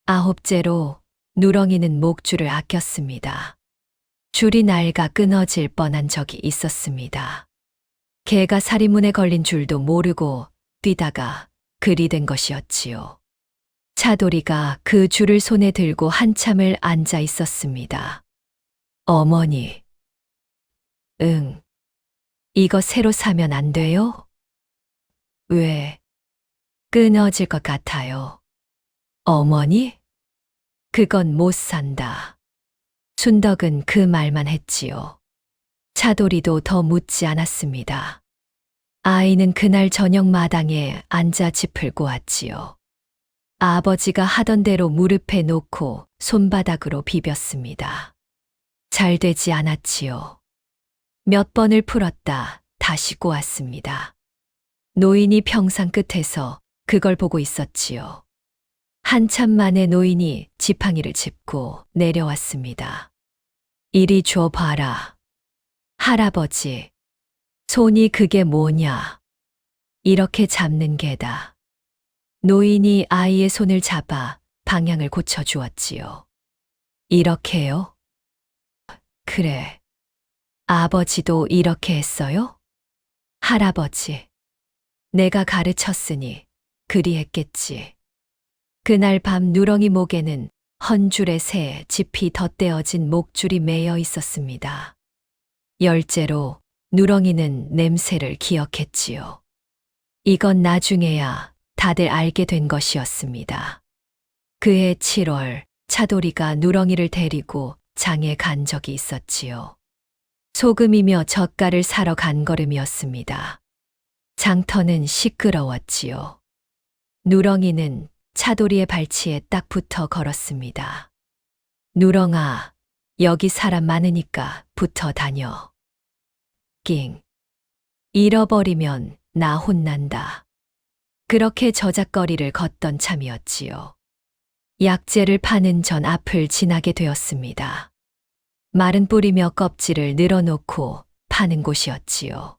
9째로 누렁이는 목줄을 아꼈습니다. 줄이 낡아 끊어질 뻔한 적이 있었습니다. 개가 사리문에 걸린 줄도 모르고 뛰다가 그리 된 것이었지요. 차돌이가 그 줄을 손에 들고 한참을 앉아 있었습니다. 어머니. 응. 이거 새로 사면 안 돼요? 왜? 끊어질 것 같아요. 어머니? 그건 못 산다. 순덕은 그 말만 했지요. 차돌이도 더 묻지 않았습니다. 아이는 그날 저녁 마당에 앉아 짚을 꼬았지요. 아버지가 하던 대로 무릎에 놓고 손바닥으로 비볐습니다. 잘 되지 않았지요. 몇 번을 풀었다 다시 꼬았습니다. 노인이 평상 끝에서 그걸 보고 있었지요. 한참 만에 노인이 지팡이를 짚고 내려왔습니다. 이리 줘 봐라. 할아버지, 손이 그게 뭐냐? 이렇게 잡는 게다. 노인이 아이의 손을 잡아 방향을 고쳐주었지요. 이렇게요? 그래. 아버지도 이렇게 했어요? 할아버지, 내가 가르쳤으니 그리 했겠지. 그날 밤 누렁이 목에는 헌줄에 새 짚이 덧대어진 목줄이 매여 있었습니다. 10째로 누렁이는 냄새를 기억했지요. 이건 나중에야 다들 알게 된 것이었습니다. 그해 7월 차돌이가 누렁이를 데리고 장에 간 적이 있었지요. 소금이며 젓갈을 사러 간 걸음이었습니다. 장터는 시끄러웠지요. 누렁이는 차돌이의 발치에 딱 붙어 걸었습니다. 누렁아, 여기 사람 많으니까 붙어 다녀. 낑. 잃어버리면 나 혼난다. 그렇게 저작거리를 걷던 참이었지요. 약재를 파는 전 앞을 지나게 되었습니다. 마른 뿌리며 껍질을 늘어놓고 파는 곳이었지요.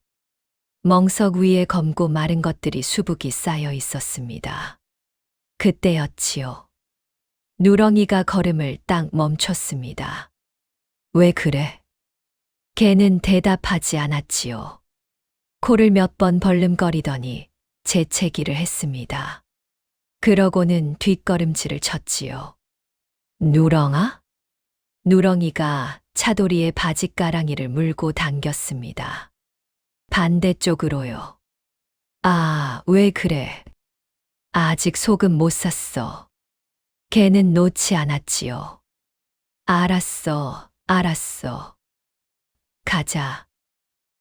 멍석 위에 검고 마른 것들이 수북이 쌓여 있었습니다. 그때였지요. 누렁이가 걸음을 딱 멈췄습니다. 왜 그래? 개는 대답하지 않았지요. 코를 몇 번 벌름거리더니 재채기를 했습니다. 그러고는 뒷걸음질을 쳤지요. 누렁아? 누렁이가 차돌이의 바짓가랑이를 물고 당겼습니다. 반대쪽으로요. 아, 왜 그래? 아직 소금 못 샀어. 걔는 놓지 않았지요. 알았어, 알았어. 가자.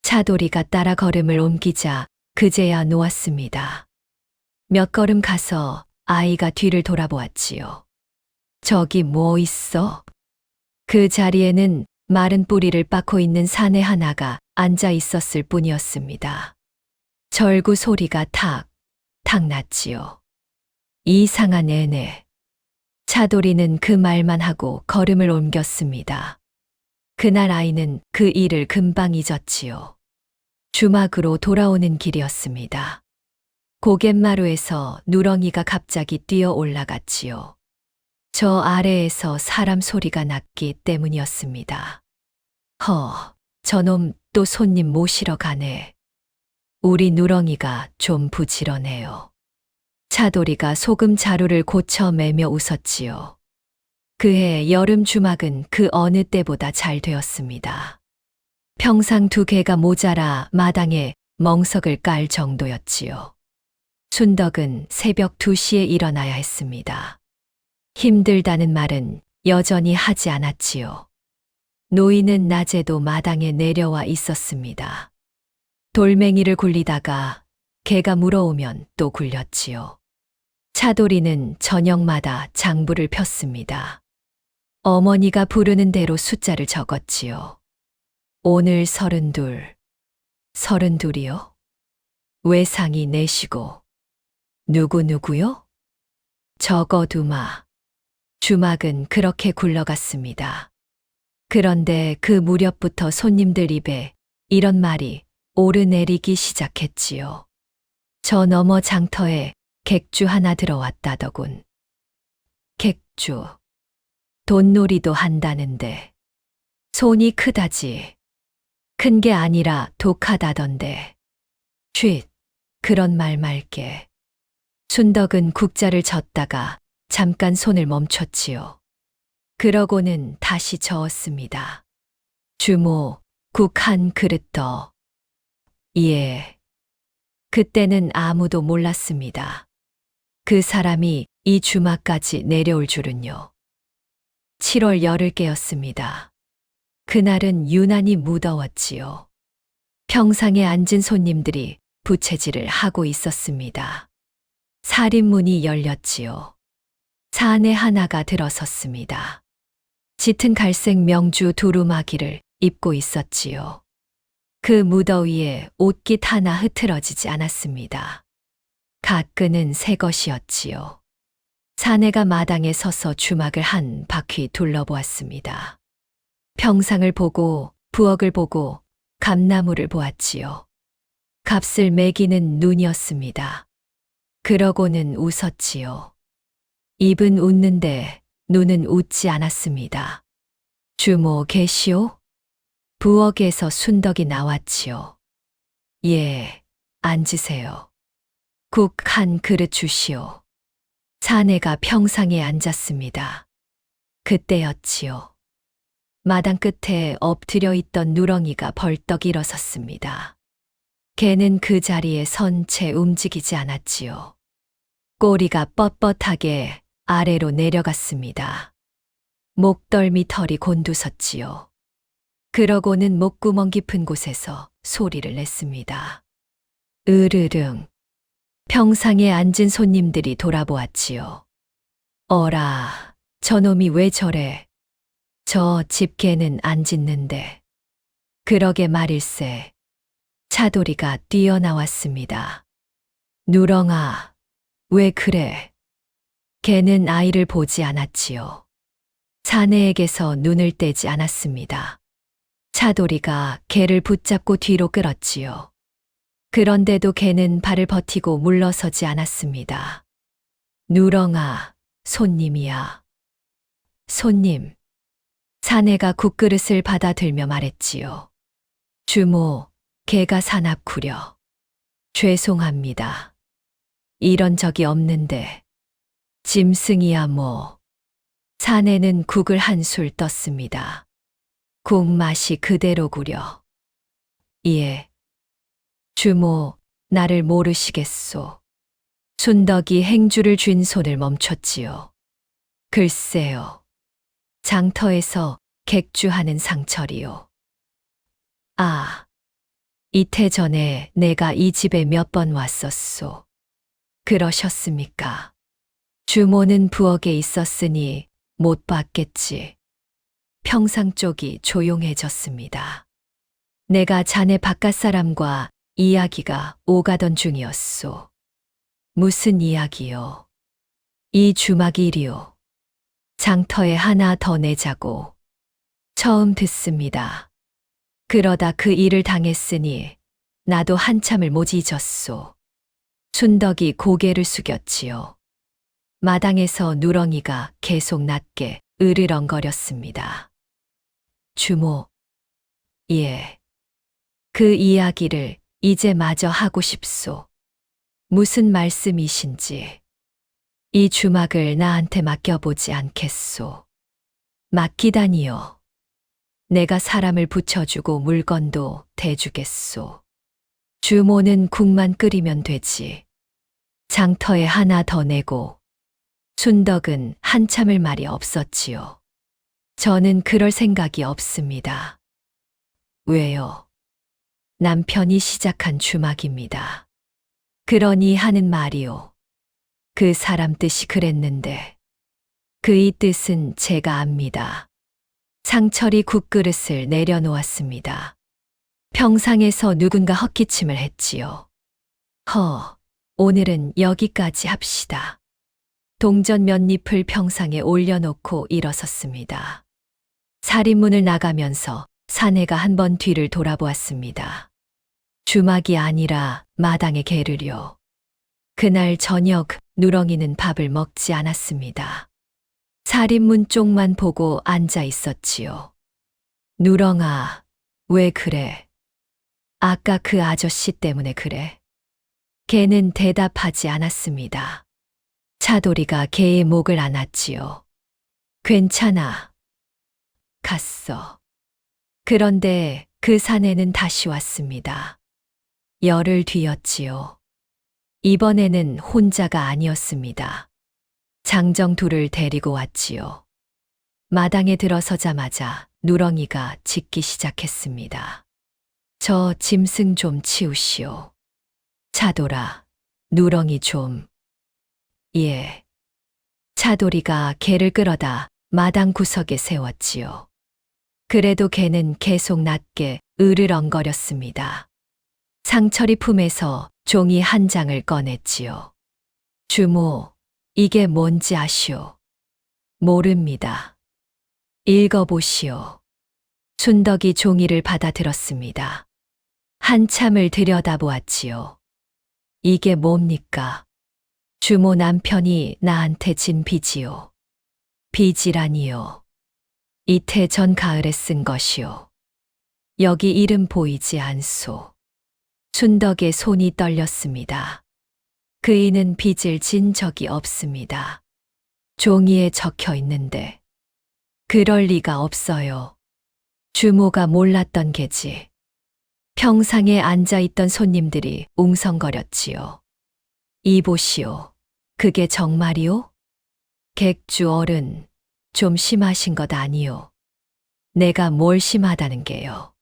차돌이가 따라 걸음을 옮기자 그제야 놓았습니다. 몇 걸음 가서 아이가 뒤를 돌아보았지요. 저기 뭐 있어? 그 자리에는 마른 뿌리를 빻고 있는 사내 하나가 앉아 있었을 뿐이었습니다. 절구 소리가 탁, 탁 났지요. 이상한 애네. 차돌이는 그 말만 하고 걸음을 옮겼습니다. 그날 아이는 그 일을 금방 잊었지요. 주막으로 돌아오는 길이었습니다. 고갯마루에서 누렁이가 갑자기 뛰어 올라갔지요. 저 아래에서 사람 소리가 났기 때문이었습니다. 저놈 또 손님 모시러 가네. 우리 누렁이가 좀 부지런해요. 차돌이가 소금 자루를 고쳐 매며 웃었지요. 그해 여름 주막은 그 어느 때보다 잘 되었습니다. 평상 2개가 모자라 마당에 멍석을 깔 정도였지요. 순덕은 새벽 2시에 일어나야 했습니다. 힘들다는 말은 여전히 하지 않았지요. 노인은 낮에도 마당에 내려와 있었습니다. 돌멩이를 굴리다가 개가 물어오면 또 굴렸지요. 차돌이는 저녁마다 장부를 폈습니다. 어머니가 부르는 대로 숫자를 적었지요. 오늘 32, 32이요? 외상이 내시고 누구누구요? 적어두마. 주막은 그렇게 굴러갔습니다. 그런데 그 무렵부터 손님들 입에 이런 말이 오르내리기 시작했지요. 저 너머 장터에 객주 하나 들어왔다더군. 객주. 돈놀이도 한다는데. 손이 크다지. 큰 게 아니라 독하다던데. 쉿. 그런 말 말게. 순덕은 국자를 젓다가 잠깐 손을 멈췄지요. 그러고는 다시 저었습니다. 주모, 국 한 그릇 더. 예. 그때는 아무도 몰랐습니다. 그 사람이 이 주막까지 내려올 줄은요. 7월 열흘 깨였습니다. 그날은 유난히 무더웠지요. 평상에 앉은 손님들이 부채질을 하고 있었습니다. 살인문이 열렸지요. 사내 하나가 들어섰습니다. 짙은 갈색 명주 두루마기를 입고 있었지요. 그 무더위에 옷깃 하나 흐트러지지 않았습니다. 가끈은 새 것이었지요. 사내가 마당에 서서 주막을 한 바퀴 둘러보았습니다. 평상을 보고 부엌을 보고 감나무를 보았지요. 값을 매기는 눈이었습니다. 그러고는 웃었지요. 입은 웃는데 눈은 웃지 않았습니다. 주모 계시오? 부엌에서 순덕이 나왔지요. 예, 앉으세요. 국 한 그릇 주시오. 사내가 평상에 앉았습니다. 그때였지요. 마당 끝에 엎드려 있던 누렁이가 벌떡 일어섰습니다. 개는 그 자리에 선 채 움직이지 않았지요. 꼬리가 뻣뻣하게 아래로 내려갔습니다. 목덜미 털이 곤두섰지요. 그러고는 목구멍 깊은 곳에서 소리를 냈습니다. 으르릉. 평상에 앉은 손님들이 돌아보았지요. 어라, 저놈이 왜 저래? 저 집개는 안 짖는데. 그러게 말일세. 차돌이가 뛰어나왔습니다. 누렁아, 왜 그래? 개는 아이를 보지 않았지요. 사내에게서 눈을 떼지 않았습니다. 차돌이가 개를 붙잡고 뒤로 끌었지요. 그런데도 개는 발을 버티고 물러서지 않았습니다. 누렁아, 손님이야. 손님. 사내가 국그릇을 받아들며 말했지요. 주모, 개가 사납구려. 죄송합니다. 이런 적이 없는데. 짐승이야 뭐. 사내는 국을 한술 떴습니다. 국 맛이 그대로구려. 예. 주모, 나를 모르시겠소. 순덕이 행주를 쥔 손을 멈췄지요. 글쎄요. 장터에서 객주하는 상철이요. 아, 이태 전에 내가 이 집에 몇 번 왔었소. 그러셨습니까? 주모는 부엌에 있었으니 못 봤겠지. 평상 쪽이 조용해졌습니다. 내가 자네 바깥사람과 이야기가 오가던 중이었소. 무슨 이야기요? 이 주막일이요. 장터에 하나 더 내자고. 처음 듣습니다. 그러다 그 일을 당했으니 나도 한참을 못 잊었소. 순덕이 고개를 숙였지요. 마당에서 누렁이가 계속 낮게 으르렁거렸습니다. 주모. 예. 그 이야기를 이제 마저 하고 싶소. 무슨 말씀이신지. 이 주막을 나한테 맡겨보지 않겠소. 맡기다니요. 내가 사람을 붙여주고 물건도 대주겠소. 주모는 국만 끓이면 되지. 장터에 하나 더 내고. 순덕은 한참을 말이 없었지요. 저는 그럴 생각이 없습니다. 왜요? 남편이 시작한 주막입니다. 그러니 하는 말이요. 그 사람 뜻이 그랬는데. 그의 뜻은 제가 압니다. 상철이 국그릇을 내려놓았습니다. 평상에서 누군가 헛기침을 했지요. 오늘은 여기까지 합시다. 동전 몇 잎을 평상에 올려놓고 일어섰습니다. 살인문을 나가면서 사내가 한 번 뒤를 돌아보았습니다. 주막이 아니라 마당의 개를요. 그날 저녁 누렁이는 밥을 먹지 않았습니다. 살인문 쪽만 보고 앉아 있었지요. 누렁아, 왜 그래? 아까 그 아저씨 때문에 그래? 개는 대답하지 않았습니다. 차돌이가 개의 목을 안았지요. 괜찮아. 갔어. 그런데 그 사내는 다시 왔습니다. 열흘 뒤였지요. 이번에는 혼자가 아니었습니다. 장정 둘을 데리고 왔지요. 마당에 들어서자마자 누렁이가 짖기 시작했습니다. 저 짐승 좀 치우시오. 차돌아, 누렁이 좀. 예. 차돌이가 개를 끌어다 마당 구석에 세웠지요. 그래도 개는 계속 낮게 으르렁거렸습니다. 상철이 품에서 종이 한 장을 꺼냈지요. 주모, 이게 뭔지 아시오? 모릅니다. 읽어보시오. 순덕이 종이를 받아들었습니다. 한참을 들여다보았지요. 이게 뭡니까? 주모 남편이 나한테 진 빚이요. 빚이라니요. 이태 전 가을에 쓴 것이요. 여기 이름 보이지 않소. 순덕의 손이 떨렸습니다. 그이는 빚을 진 적이 없습니다. 종이에 적혀 있는데. 그럴 리가 없어요. 주모가 몰랐던 게지. 평상에 앉아있던 손님들이 웅성거렸지요. 이보시오. 그게 정말이오? 객주 어른, 좀 심하신 것 아니오. 내가 뭘 심하다는 게요.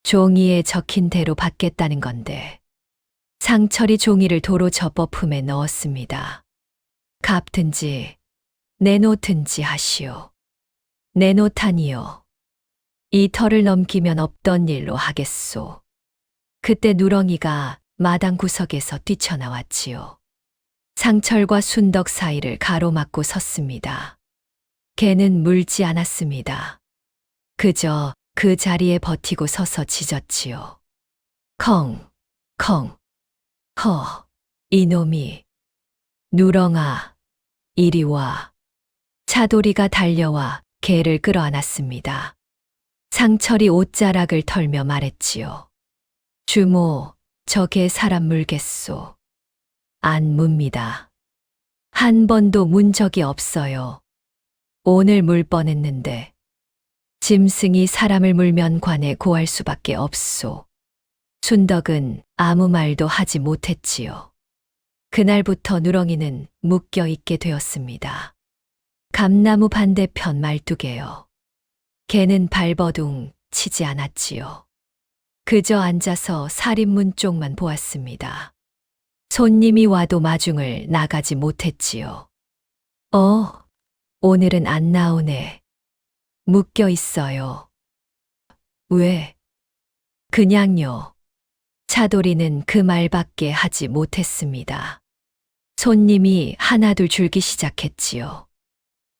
종이에 적힌 대로 받겠다는 건데. 상철이 종이를 도로 접어 품에 넣었습니다. 갚든지 내놓든지 하시오. 내놓다니요. 이 터를 넘기면 없던 일로 하겠소. 그때 누렁이가 마당 구석에서 뛰쳐나왔지요. 상철과 순덕 사이를 가로막고 섰습니다. 개는 물지 않았습니다. 그저 그 자리에 버티고 서서 짖었지요. 컹, 컹, 이놈이. 누렁아, 이리 와. 차돌이가 달려와 개를 끌어안았습니다. 상철이 옷자락을 털며 말했지요. 주모, 저 개 사람 물겠소. 안 뭅니다. 한 번도 문 적이 없어요. 오늘 물 뻔했는데. 짐승이 사람을 물면 관에 고할 수밖에 없소. 순덕은 아무 말도 하지 못했지요. 그날부터 누렁이는 묶여 있게 되었습니다. 감나무 반대편 말뚝에요. 개는 발버둥 치지 않았지요. 그저 앉아서 살인문 쪽만 보았습니다. 손님이 와도 마중을 나가지 못했지요. 오늘은 안 나오네. 묶여 있어요. 왜? 그냥요. 차돌이는 그 말밖에 하지 못했습니다. 손님이 하나둘 줄기 시작했지요.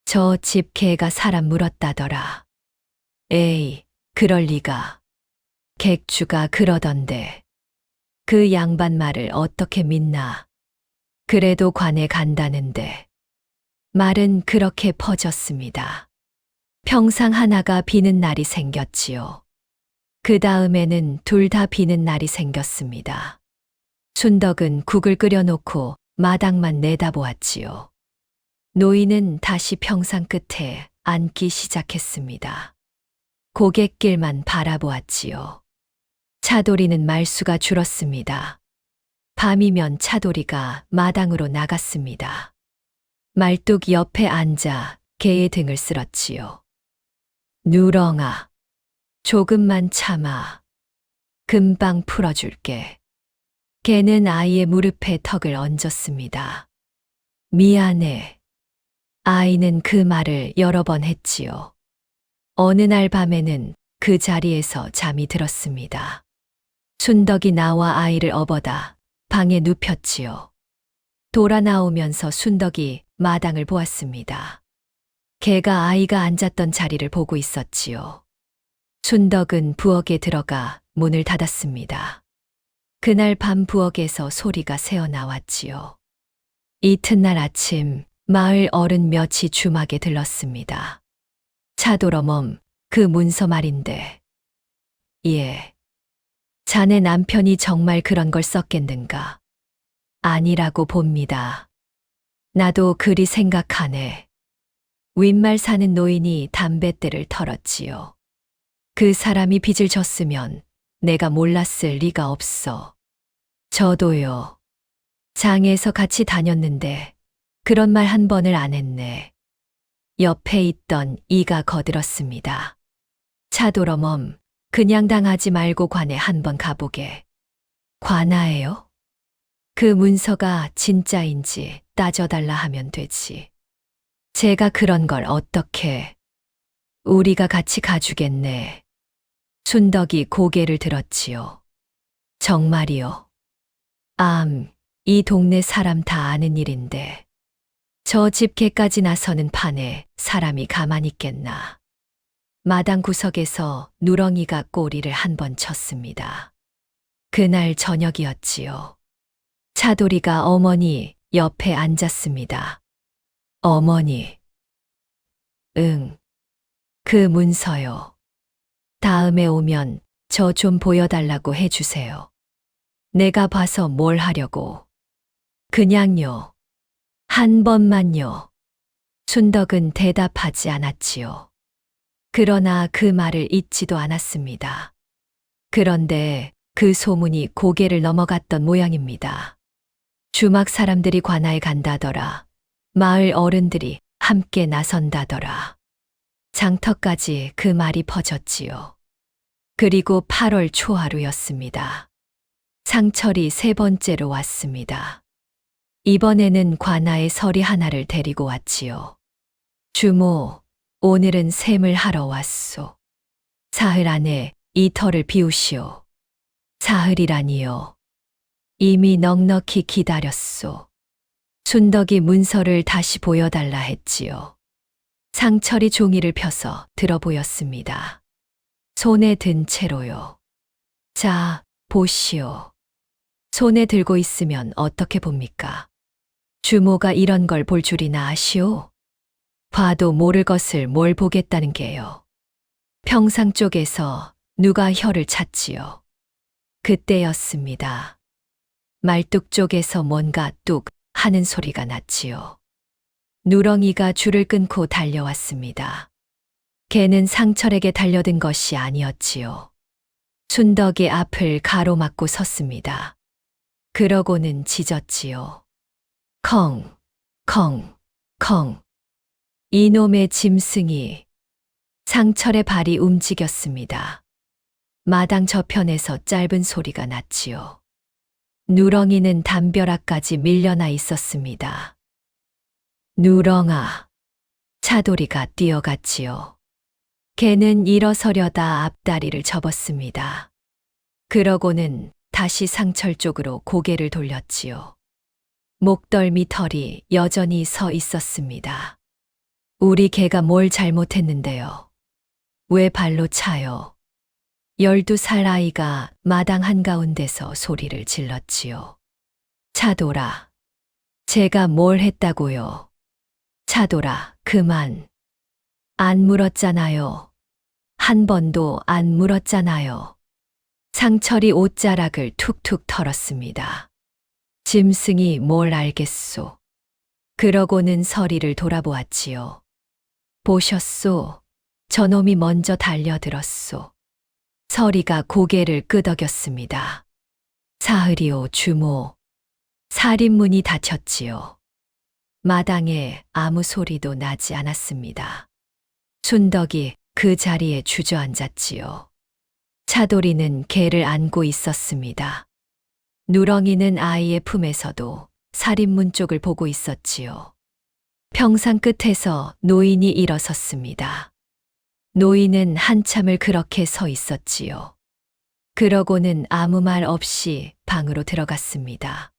저 집 개가 사람 물었다더라. 에이, 그럴 리가. 객주가 그러던데. 그 양반 말을 어떻게 믿나. 그래도 관에 간다는데. 말은 그렇게 퍼졌습니다. 평상 하나가 비는 날이 생겼지요. 그 다음에는 둘 다 비는 날이 생겼습니다. 순덕은 국을 끓여놓고 마당만 내다보았지요. 노인은 다시 평상 끝에 앉기 시작했습니다. 고갯길만 바라보았지요. 차돌이는 말수가 줄었습니다. 밤이면 차돌이가 마당으로 나갔습니다. 말뚝 옆에 앉아 개의 등을 쓸었지요. 누렁아, 조금만 참아. 금방 풀어줄게. 개는 아이의 무릎에 턱을 얹었습니다. 미안해. 아이는 그 말을 여러 번 했지요. 어느 날 밤에는 그 자리에서 잠이 들었습니다. 순덕이 나와 아이를 업어다 방에 눕혔지요. 돌아 나오면서 순덕이 마당을 보았습니다. 개가 아이가 앉았던 자리를 보고 있었지요. 순덕은 부엌에 들어가 문을 닫았습니다. 그날 밤 부엌에서 소리가 새어나왔지요. 이튿날 아침 마을 어른 몇이 주막에 들렀습니다. 차돌어멈, 그 문서 말인데. 예. 자네 남편이 정말 그런 걸 썼겠는가? 아니라고 봅니다. 나도 그리 생각하네. 윗말 사는 노인이 담뱃대를 털었지요. 그 사람이 빚을 졌으면 내가 몰랐을 리가 없어. 저도요. 장에서 같이 다녔는데 그런 말 한 번을 안 했네. 옆에 있던 이가 거들었습니다. 차돌어멈, 그냥 당하지 말고 관에 한번 가보게. 관아예요? 그 문서가 진짜인지 따져달라 하면 되지. 제가 그런 걸 어떻게. 우리가 같이 가주겠네. 순덕이 고개를 들었지요. 정말이요. 이 동네 사람 다 아는 일인데. 저 집 개까지 나서는 판에 사람이 가만히 있겠나. 마당 구석에서 누렁이가 꼬리를 한 번 쳤습니다. 그날 저녁이었지요. 차돌이가 어머니 옆에 앉았습니다. 어머니. 응. 그 문서요. 다음에 오면 저 좀 보여달라고 해주세요. 내가 봐서 뭘 하려고. 그냥요. 한 번만요. 순덕은 대답하지 않았지요. 그러나 그 말을 잊지도 않았습니다. 그런데 그 소문이 고개를 넘어갔던 모양입니다. 주막 사람들이 관아에 간다더라. 마을 어른들이 함께 나선다더라. 장터까지 그 말이 퍼졌지요. 그리고 8월 초하루였습니다. 상철이 세 번째로 왔습니다. 이번에는 관아의 서리 하나를 데리고 왔지요. 주모, 오늘은 셈을 하러 왔소. 사흘 안에 이 터를 비우시오. 사흘이라니요. 이미 넉넉히 기다렸소. 순덕이 문서를 다시 보여달라 했지요. 상철이 종이를 펴서 들어 보였습니다. 손에 든 채로요. 자, 보시오. 손에 들고 있으면 어떻게 봅니까? 주모가 이런 걸 볼 줄이나 아시오? 봐도 모를 것을 뭘 보겠다는 게요. 평상 쪽에서 누가 혀를 찼지요. 그때였습니다. 말뚝 쪽에서 뭔가 뚝 하는 소리가 났지요. 누렁이가 줄을 끊고 달려왔습니다. 개는 상철에게 달려든 것이 아니었지요. 순덕의 앞을 가로막고 섰습니다. 그러고는 짖었지요. 컹, 컹, 컹. 이놈의 짐승이. 상철의 발이 움직였습니다. 마당 저편에서 짧은 소리가 났지요. 누렁이는 담벼락까지 밀려나 있었습니다. 누렁아. 차돌이가 뛰어갔지요. 개는 일어서려다 앞다리를 접었습니다. 그러고는 다시 상철 쪽으로 고개를 돌렸지요. 목덜미 털이 여전히 서 있었습니다. 우리 개가 뭘 잘못했는데요. 왜 발로 차요? 12살 아이가 마당 한가운데서 소리를 질렀지요. 차돌아. 제가 뭘 했다고요? 차돌아, 그만. 안 물었잖아요. 한 번도 안 물었잖아요. 상철이 옷자락을 툭툭 털었습니다. 짐승이 뭘 알겠소. 그러고는 서리를 돌아보았지요. 보셨소? 저놈이 먼저 달려들었소. 서리가 고개를 끄덕였습니다. 사흘이오 주모. 살인문이 닫혔지요. 마당에 아무 소리도 나지 않았습니다. 순덕이 그 자리에 주저앉았지요. 차돌이는 개를 안고 있었습니다. 누렁이는 아이의 품에서도 살인문 쪽을 보고 있었지요. 평상 끝에서 노인이 일어섰습니다. 노인은 한참을 그렇게 서 있었지요. 그러고는 아무 말 없이 방으로 들어갔습니다.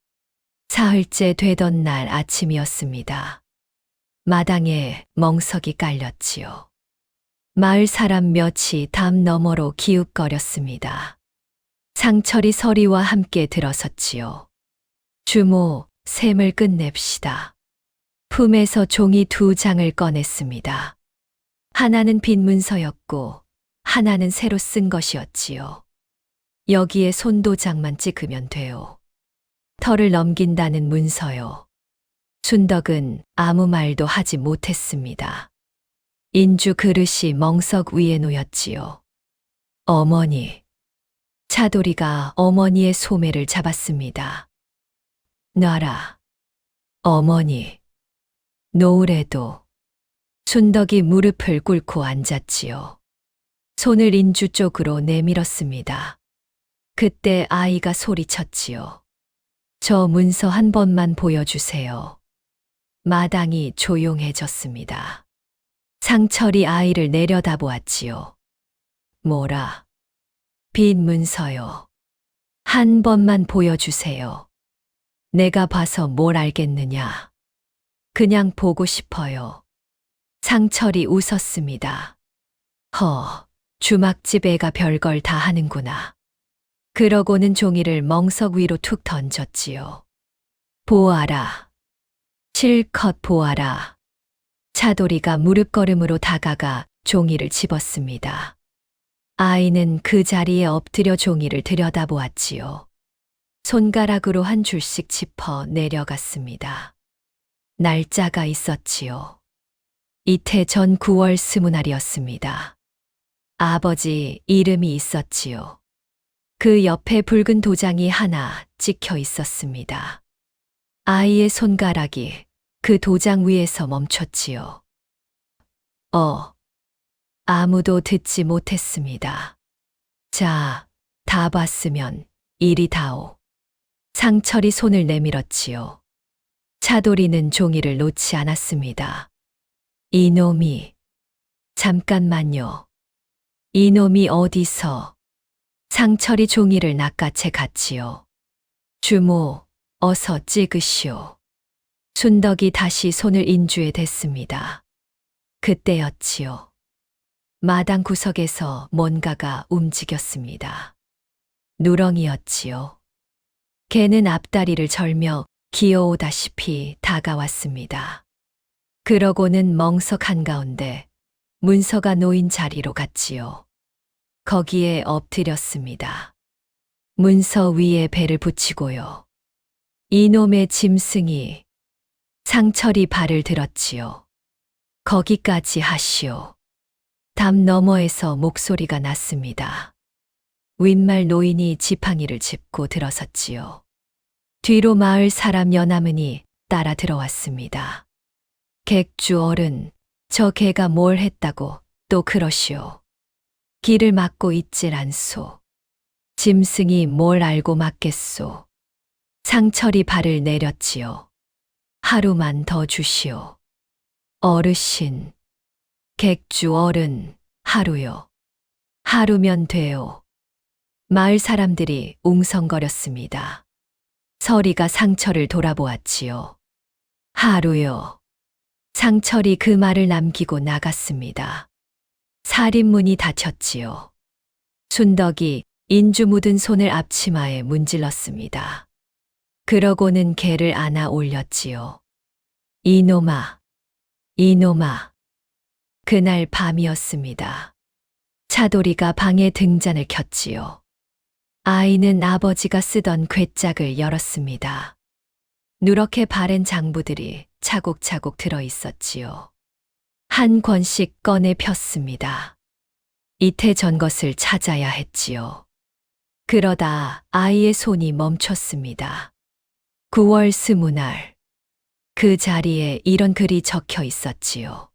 사흘째 되던 날 아침이었습니다. 마당에 멍석이 깔렸지요. 마을 사람 몇이 담 너머로 기웃거렸습니다. 상철이 서리와 함께 들어섰지요. 주모, 셈을 끝냅시다. 품에서 종이 2장을 꺼냈습니다. 하나는 빈 문서였고 하나는 새로 쓴 것이었지요. 여기에 손도장만 찍으면 돼요. 털을 넘긴다는 문서요. 순덕은 아무 말도 하지 못했습니다. 인주 그릇이 멍석 위에 놓였지요. 어머니. 차돌이가 어머니의 소매를 잡았습니다. 놔라. 어머니. 노을에도. 순덕이 무릎을 꿇고 앉았지요. 손을 인주 쪽으로 내밀었습니다. 그때 아이가 소리쳤지요. 저 문서 한 번만 보여주세요. 마당이 조용해졌습니다. 상철이 아이를 내려다보았지요. 뭐라? 빈 문서요. 한 번만 보여주세요. 내가 봐서 뭘 알겠느냐. 그냥 보고 싶어요. 상철이 웃었습니다. 주막집 애가 별걸 다 하는구나. 그러고는 종이를 멍석 위로 툭 던졌지요. 보아라. 실컷 보아라. 차돌이가 무릎걸음으로 다가가 종이를 집었습니다. 아이는 그 자리에 엎드려 종이를 들여다보았지요. 손가락으로 한 줄씩 짚어 내려갔습니다. 날짜가 있었지요. 이태 전 9월 20날이었습니다. 아버지 이름이 있었지요. 그 옆에 붉은 도장이 하나 찍혀 있었습니다. 아이의 손가락이 그 도장 위에서 멈췄지요. 아무도 듣지 못했습니다. 자, 다 봤으면 이리 다오. 상철이 손을 내밀었지요. 차돌이는 종이를 놓지 않았습니다. 이놈이. 잠깐만요. 이놈이 어디서. 상철이 종이를 낚아채 갔지요. 주모, 어서 찍으시오. 순덕이 다시 손을 인주에 댔습니다. 그때였지요. 마당 구석에서 뭔가가 움직였습니다. 누렁이였지요. 개는 앞다리를 절며 기어오다시피 다가왔습니다. 그러고는 멍석 한가운데 문서가 놓인 자리로 갔지요. 거기에 엎드렸습니다. 문서 위에 배를 붙이고요. 이놈의 짐승이. 상철이 발을 들었지요. 거기까지 하시오. 담 너머에서 목소리가 났습니다. 윗말 노인이 지팡이를 짚고 들어섰지요. 뒤로 마을 사람 여남은이 따라 들어왔습니다. 객주 어른, 저 개가 뭘 했다고 또 그러시오. 길을 막고 있질 않소. 짐승이 뭘 알고 막겠소. 상철이 발을 내렸지요. 하루만 더 주시오. 어르신, 객주 어른, 하루요. 하루면 돼요. 마을 사람들이 웅성거렸습니다. 서리가 상철을 돌아보았지요. 하루요. 상철이 그 말을 남기고 나갔습니다. 살인문이 닫혔지요. 순덕이 인주 묻은 손을 앞치마에 문질렀습니다. 그러고는 개를 안아 올렸지요. 이놈아, 이놈아. 그날 밤이었습니다. 차돌이가 방에 등잔을 켰지요. 아이는 아버지가 쓰던 괴짝을 열었습니다. 누렇게 바랜 장부들이 차곡차곡 들어 있었지요. 한 권씩 꺼내 폈습니다. 이태 전 것을 찾아야 했지요. 그러다 아이의 손이 멈췄습니다. 9월 20날. 그 자리에 이런 글이 적혀 있었지요.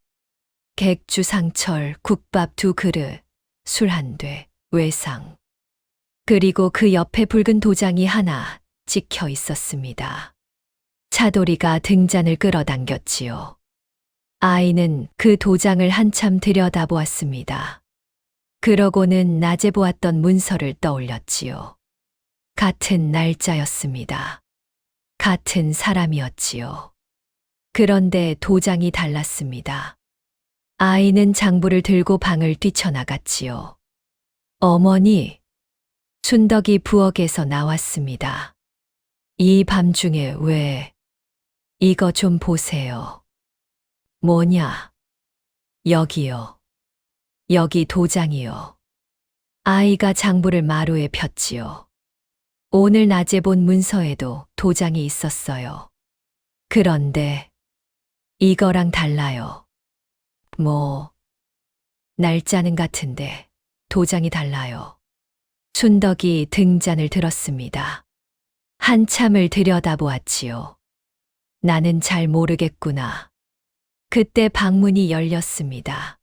객주 상철 국밥 2그릇, 술 1돼, 외상. 그리고 그 옆에 붉은 도장이 하나 찍혀 있었습니다. 차돌이가 등잔을 끌어당겼지요. 아이는 그 도장을 한참 들여다보았습니다. 그러고는 낮에 보았던 문서를 떠올렸지요. 같은 날짜였습니다. 같은 사람이었지요. 그런데 도장이 달랐습니다. 아이는 장부를 들고 방을 뛰쳐나갔지요. 어머니, 순덕이 부엌에서 나왔습니다. 이 밤중에 왜? 이거 좀 보세요. 뭐냐? 여기요. 여기 도장이요. 아이가 장부를 마루에 폈지요. 오늘 낮에 본 문서에도 도장이 있었어요. 그런데 이거랑 달라요. 뭐, 날짜는 같은데 도장이 달라요. 순덕이 등잔을 들었습니다. 한참을 들여다보았지요. 나는 잘 모르겠구나. 그때 방문이 열렸습니다.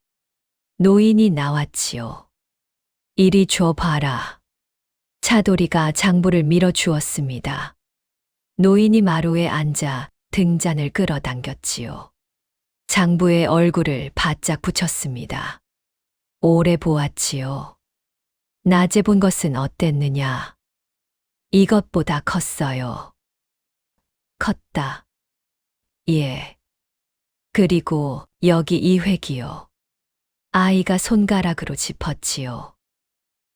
노인이 나왔지요. 이리 줘 봐라. 차돌이가 장부를 밀어주었습니다. 노인이 마루에 앉아 등잔을 끌어당겼지요. 장부에 얼굴을 바짝 붙였습니다. 오래 보았지요. 낮에 본 것은 어땠느냐? 이것보다 컸어요. 컸다. 예. 그리고 여기 이 획이요. 아이가 손가락으로 짚었지요.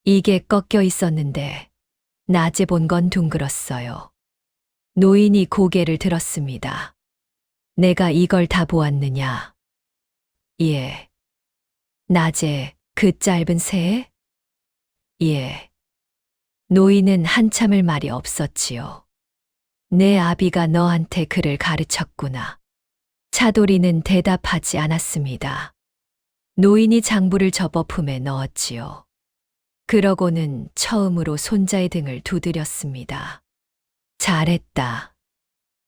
이게 꺾여 있었는데 낮에 본 건 둥글었어요. 노인이 고개를 들었습니다. 내가 이걸 다 보았느냐? 예. 낮에 그 짧은 새에? 예. 노인은 한참을 말이 없었지요. 내 아비가 너한테 글을 가르쳤구나. 차돌이는 대답하지 않았습니다. 노인이 장부를 접어 품에 넣었지요. 그러고는 처음으로 손자의 등을 두드렸습니다. 잘했다.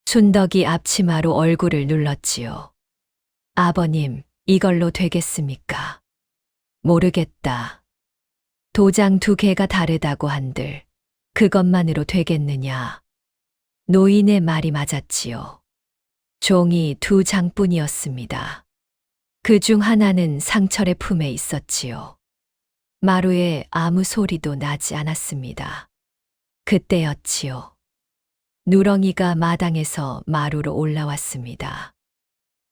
순덕이 앞치마로 얼굴을 눌렀지요. 아버님, 이걸로 되겠습니까? 모르겠다. 도장 2개가 다르다고 한들 그것만으로 되겠느냐? 노인의 말이 맞았지요. 종이 2장뿐이었습니다. 그 중 하나는 상철의 품에 있었지요. 마루에 아무 소리도 나지 않았습니다. 그때였지요. 누렁이가 마당에서 마루로 올라왔습니다.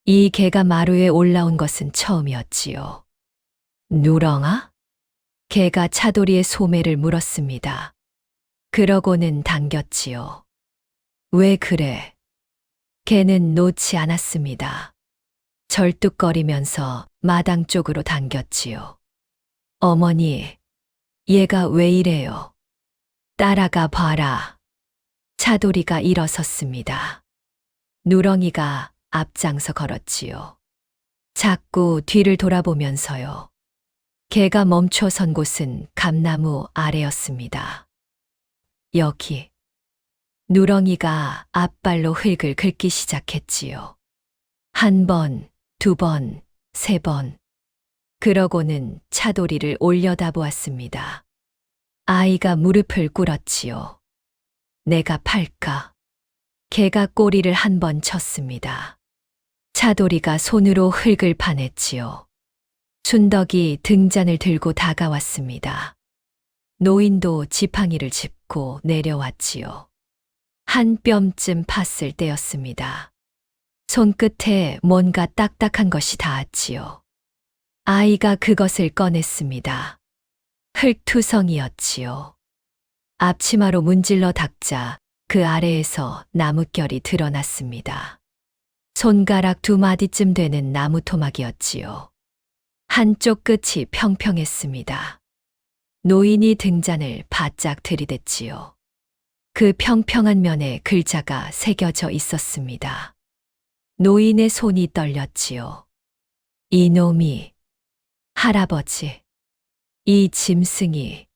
이 개가 마루에 올라온 것은 처음이었지요. 누렁아? 개가 차돌이의 소매를 물었습니다. 그러고는 당겼지요. 왜 그래? 개는 놓지 않았습니다. 절뚝거리면서 마당 쪽으로 당겼지요. 어머니, 얘가 왜 이래요? 따라가 봐라. 차돌이가 일어섰습니다. 누렁이가 앞장서 걸었지요. 자꾸 뒤를 돌아보면서요. 개가 멈춰 선 곳은 감나무 아래였습니다. 여기. 누렁이가 앞발로 흙을 긁기 시작했지요. 한 번, 두 번, 세 번. 그러고는 차돌이를 올려다 보았습니다. 아이가 무릎을 꿇었지요. 내가 팔까? 개가 꼬리를 한 번 쳤습니다. 차돌이가 손으로 흙을 파냈지요. 순덕이 등잔을 들고 다가왔습니다. 노인도 지팡이를 짚고 내려왔지요. 한 뼘쯤 팠을 때였습니다. 손끝에 뭔가 딱딱한 것이 닿았지요. 아이가 그것을 꺼냈습니다. 흙투성이었지요. 앞치마로 문질러 닦자 그 아래에서 나뭇결이 드러났습니다. 손가락 두 마디쯤 되는 나무 토막이었지요. 한쪽 끝이 평평했습니다. 노인이 등잔을 바짝 들이댔지요. 그 평평한 면에 글자가 새겨져 있었습니다. 노인의 손이 떨렸지요. 이놈이, 할아버지, 이 짐승이.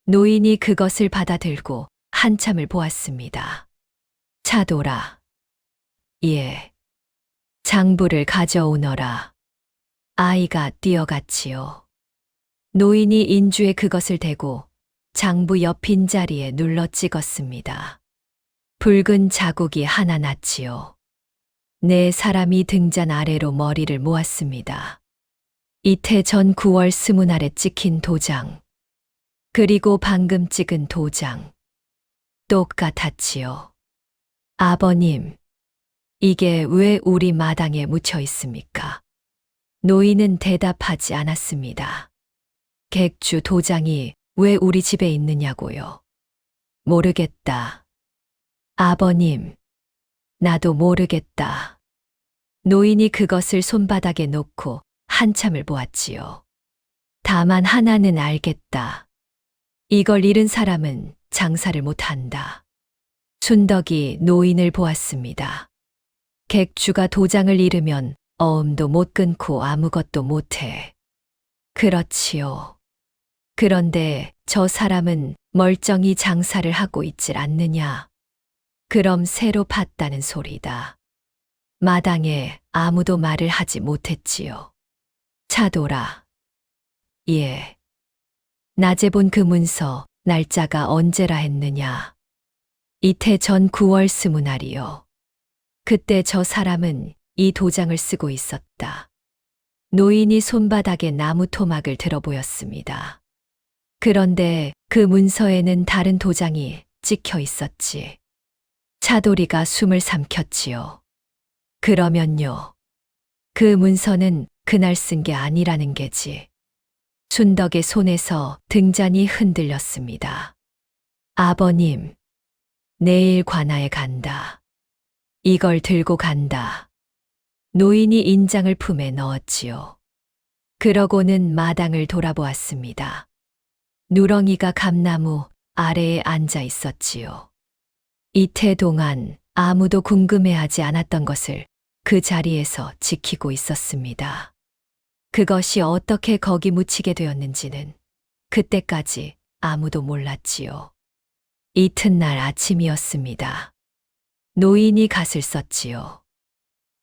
노인이 그것을 받아들고 한참을 보았습니다. 차돌아. 예. 장부를 가져오너라. 아이가 뛰어갔지요. 노인이 인주에 그것을 대고 장부 옆 빈자리에 눌러 찍었습니다. 붉은 자국이 하나 났지요. 네 사람이 등잔 아래로 머리를 모았습니다. 이태 전 9월 스문날에 찍힌 도장. 그리고 방금 찍은 도장. 똑같았지요. 아버님, 이게 왜 우리 마당에 묻혀 있습니까? 노인은 대답하지 않았습니다. 객주 도장이 왜 우리 집에 있느냐고요? 모르겠다. 아버님, 나도 모르겠다. 노인이 그것을 손바닥에 놓고 한참을 보았지요. 다만 하나는 알겠다. 이걸 잃은 사람은 장사를 못한다. 순덕이 노인을 보았습니다. 객주가 도장을 잃으면 어음도 못 끊고 아무것도 못해. 그렇지요. 그런데 저 사람은 멀쩡히 장사를 하고 있질 않느냐. 그럼 새로 팠다는 소리다. 마당에 아무도 말을 하지 못했지요. 차돌아. 예. 낮에 본 그 문서 날짜가 언제라 했느냐. 이태 전 9월 스문날이요. 그때 저 사람은 이 도장을 쓰고 있었다. 노인이 손바닥에 나무 토막을 들어 보였습니다. 그런데 그 문서에는 다른 도장이 찍혀 있었지. 차돌이가 숨을 삼켰지요. 그러면요. 그 문서는 그날 쓴 게 아니라는 게지. 순덕의 손에서 등잔이 흔들렸습니다. 아버님, 내일 관아에 간다. 이걸 들고 간다. 노인이 인장을 품에 넣었지요. 그러고는 마당을 돌아보았습니다. 누렁이가 감나무 아래에 앉아 있었지요. 이태 동안 아무도 궁금해하지 않았던 것을 그 자리에서 지키고 있었습니다. 그것이 어떻게 거기 묻히게 되었는지는 그때까지 아무도 몰랐지요. 이튿날 아침이었습니다. 노인이 갓을 썼지요.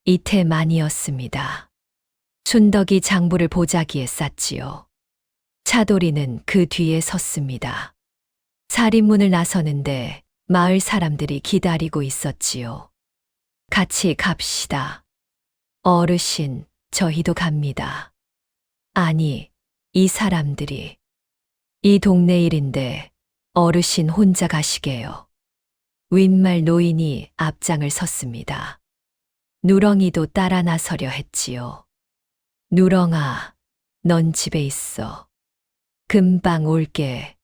이태만이었습니다. 순덕이 장부를 보자기에 쌌지요. 차돌이는 그 뒤에 섰습니다. 살인문을 나서는데 마을 사람들이 기다리고 있었지요. 같이 갑시다. 어르신, 저희도 갑니다. 아니, 이 사람들이. 이 동네 일인데 어르신 혼자 가시게요. 윗말 노인이 앞장을 섰습니다. 누렁이도 따라 나서려 했지요. 누렁아, 넌 집에 있어. 금방 올게.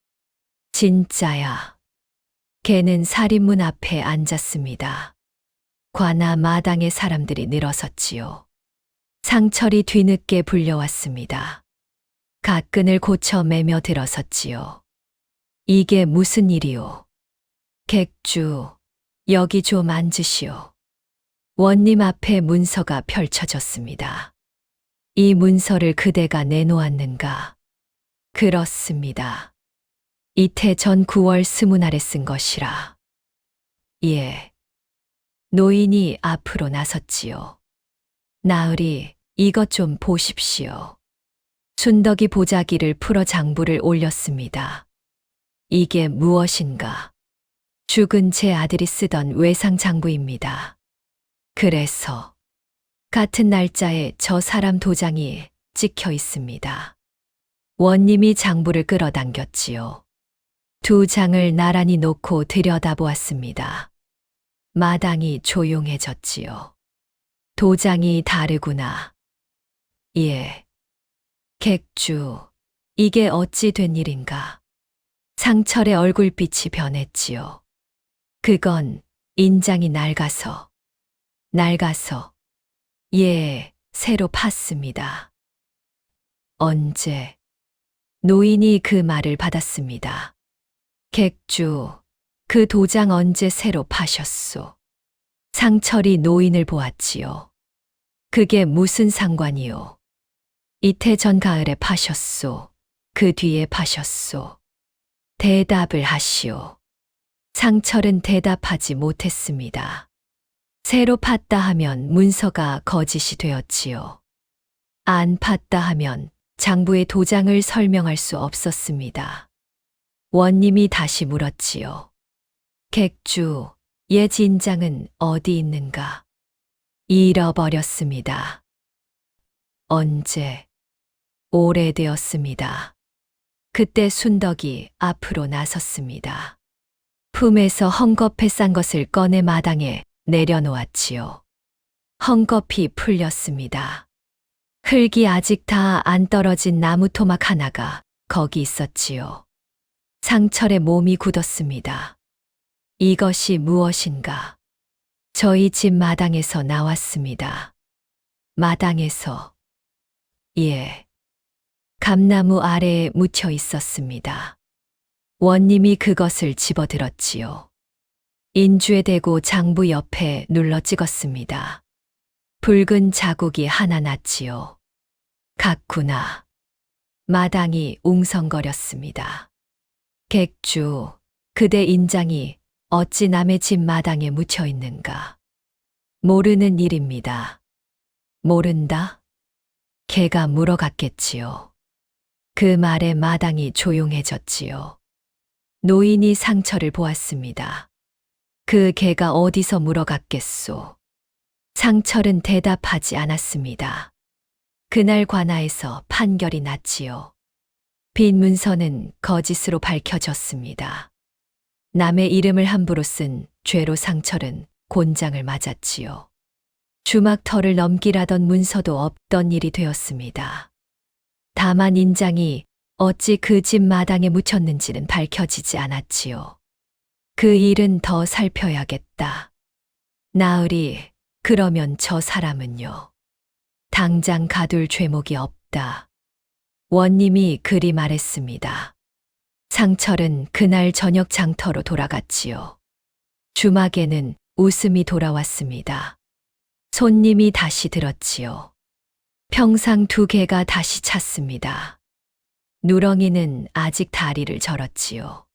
진짜야. 걔는 살인문 앞에 앉았습니다. 관아 마당에 사람들이 늘어섰지요. 상철이 뒤늦게 불려왔습니다. 갓끈을 고쳐 매며 들어섰지요. 이게 무슨 일이오? 객주, 여기 좀 앉으시오. 원님 앞에 문서가 펼쳐졌습니다. 이 문서를 그대가 내놓았는가? 그렇습니다. 이태 전 9월 20날에 쓴 것이라. 예. 노인이 앞으로 나섰지요. 나으리, 이것 좀 보십시오. 순덕이 보자기를 풀어 장부를 올렸습니다. 이게 무엇인가? 죽은 제 아들이 쓰던 외상 장부입니다. 그래서 같은 날짜에 저 사람 도장이 찍혀 있습니다. 원님이 장부를 끌어당겼지요. 두 장을 나란히 놓고 들여다보았습니다. 마당이 조용해졌지요. 도장이 다르구나. 예. 객주, 이게 어찌 된 일인가? 상철의 얼굴빛이 변했지요. 그건 인장이 낡아서. 예, 새로 팠습니다. 언제? 노인이 그 말을 받았습니다. 객주, 그 도장 언제 새로 파셨소? 상철이 노인을 보았지요. 그게 무슨 상관이요? 이태 전 가을에 파셨소. 그 뒤에 파셨소. 대답을 하시오. 상철은 대답하지 못했습니다. 새로 팠다 하면 문서가 거짓이 되었지요. 안 팠다 하면 장부의 도장을 설명할 수 없었습니다. 원님이 다시 물었지요. 객주, 옛 진장은 어디 있는가? 잃어버렸습니다. 언제? 오래되었습니다. 그때 순덕이 앞으로 나섰습니다. 품에서 헝겊에 싼 것을 꺼내 마당에 내려놓았지요. 헝겊이 풀렸습니다. 흙이 아직 다 안 떨어진 나무 토막 하나가 거기 있었지요. 상철의 몸이 굳었습니다. 이것이 무엇인가? 저희 집 마당에서 나왔습니다. 마당에서. 예. 감나무 아래에 묻혀 있었습니다. 원님이 그것을 집어들었지요. 인주에 대고 장부 옆에 눌러 찍었습니다. 붉은 자국이 하나 났지요. 같구나. 마당이 웅성거렸습니다. 객주, 그대 인장이 어찌 남의 집 마당에 묻혀 있는가? 모르는 일입니다. 모른다? 개가 물어갔겠지요. 그 말에 마당이 조용해졌지요. 노인이 상철을 보았습니다. 그 개가 어디서 물어갔겠소? 상철은 대답하지 않았습니다. 그날 관아에서 판결이 났지요. 빈 문서는 거짓으로 밝혀졌습니다. 남의 이름을 함부로 쓴 죄로 상철은 곤장을 맞았지요. 주막터를 넘기라던 문서도 없던 일이 되었습니다. 다만 인장이 어찌 그 집 마당에 묻혔는지는 밝혀지지 않았지요. 그 일은 더 살펴야겠다. 나으리, 그러면 저 사람은요? 당장 가둘 죄목이 없다. 원님이 그리 말했습니다. 상철은 그날 저녁 장터로 돌아갔지요. 주막에는 웃음이 돌아왔습니다. 손님이 다시 들었지요. 평상 두 개가 다시 찼습니다. 누렁이는 아직 다리를 절었지요.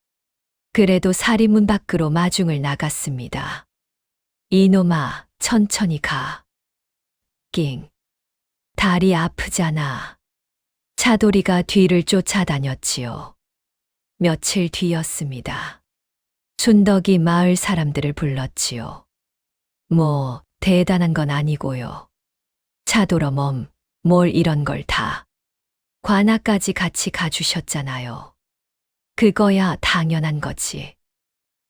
그래도 사리문 밖으로 마중을 나갔습니다. 이놈아, 천천히 가. 낑. 다리 아프잖아. 차돌이가 뒤를 쫓아다녔지요. 며칠 뒤였습니다. 순덕이 마을 사람들을 불렀지요. 뭐 대단한 건 아니고요. 차돌어 뭘 이런 걸 다. 관아까지 같이 가주셨잖아요. 그거야 당연한 거지.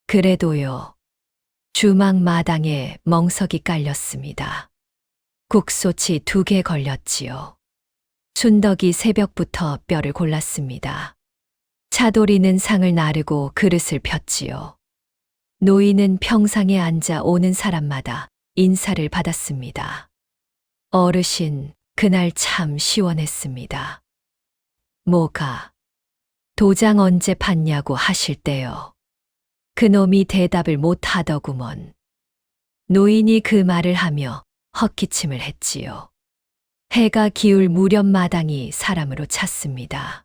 그래도요. 주막 마당에 멍석이 깔렸습니다. 국소치 2개 걸렸지요. 순덕이 새벽부터 뼈를 골랐습니다. 차돌이는 상을 나르고 그릇을 폈지요. 노인은 평상에 앉아 오는 사람마다 인사를 받았습니다. 어르신, 그날 참 시원했습니다. 뭐가? 도장 언제 팠냐고 하실 때요. 그놈이 대답을 못 하더구먼. 노인이 그 말을 하며 헛기침을 했지요. 해가 기울 무렵 마당이 사람으로 찼습니다.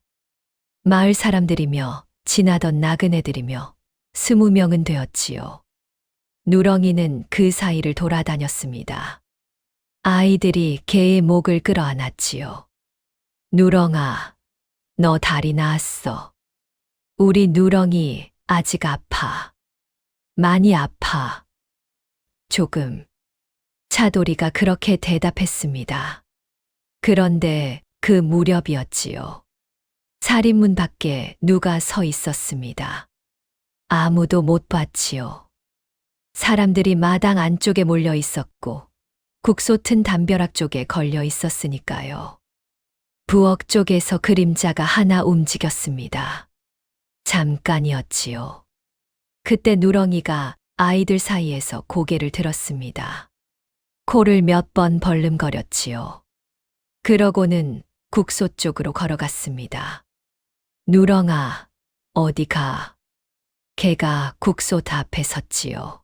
마을 사람들이며 지나던 나그네들이며 20명은 되었지요. 누렁이는 그 사이를 돌아다녔습니다. 아이들이 개의 목을 끌어안았지요. 누렁아, 너 다리 나았어. 우리 누렁이 아직 아파. 많이 아파. 조금. 차돌이가 그렇게 대답했습니다. 그런데 그 무렵이었지요. 살인문 밖에 누가 서 있었습니다. 아무도 못 봤지요. 사람들이 마당 안쪽에 몰려 있었고 국소 튼 담벼락 쪽에 걸려 있었으니까요. 부엌 쪽에서 그림자가 하나 움직였습니다. 잠깐이었지요. 그때 누렁이가 아이들 사이에서 고개를 들었습니다. 코를 몇 번 벌름거렸지요. 그러고는 국소 쪽으로 걸어갔습니다. 누렁아, 어디 가? 개가 국소 앞에 섰지요.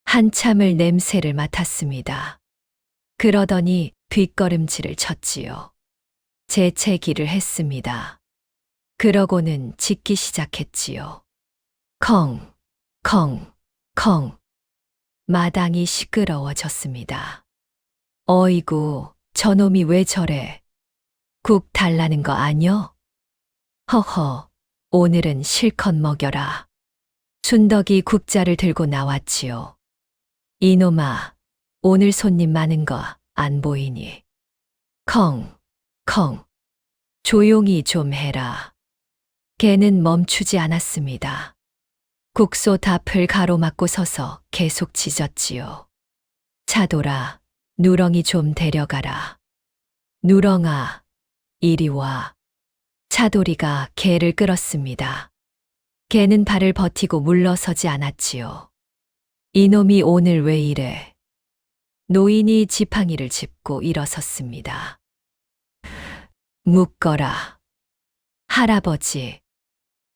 한참을 냄새를 맡았습니다. 그러더니 뒷걸음질을 쳤지요. 재채기를 했습니다. 그러고는 짖기 시작했지요. 컹, 컹, 컹. 마당이 시끄러워졌습니다. 어이구, 저놈이 왜 저래? 국 달라는 거 아뇨? 허허, 오늘은 실컷 먹여라. 순덕이 국자를 들고 나왔지요. 이놈아, 오늘 손님 많은 거 안 보이니? 컹, 컹. 조용히 좀 해라. 개는 멈추지 않았습니다. 국소 앞을 가로막고 서서 계속 짖었지요. 차돌아, 누렁이 좀 데려가라. 누렁아, 이리 와. 차돌이가 개를 끌었습니다. 개는 발을 버티고 물러서지 않았지요. 이놈이 오늘 왜 이래? 노인이 지팡이를 짚고 일어섰습니다. 묶어라. 할아버지,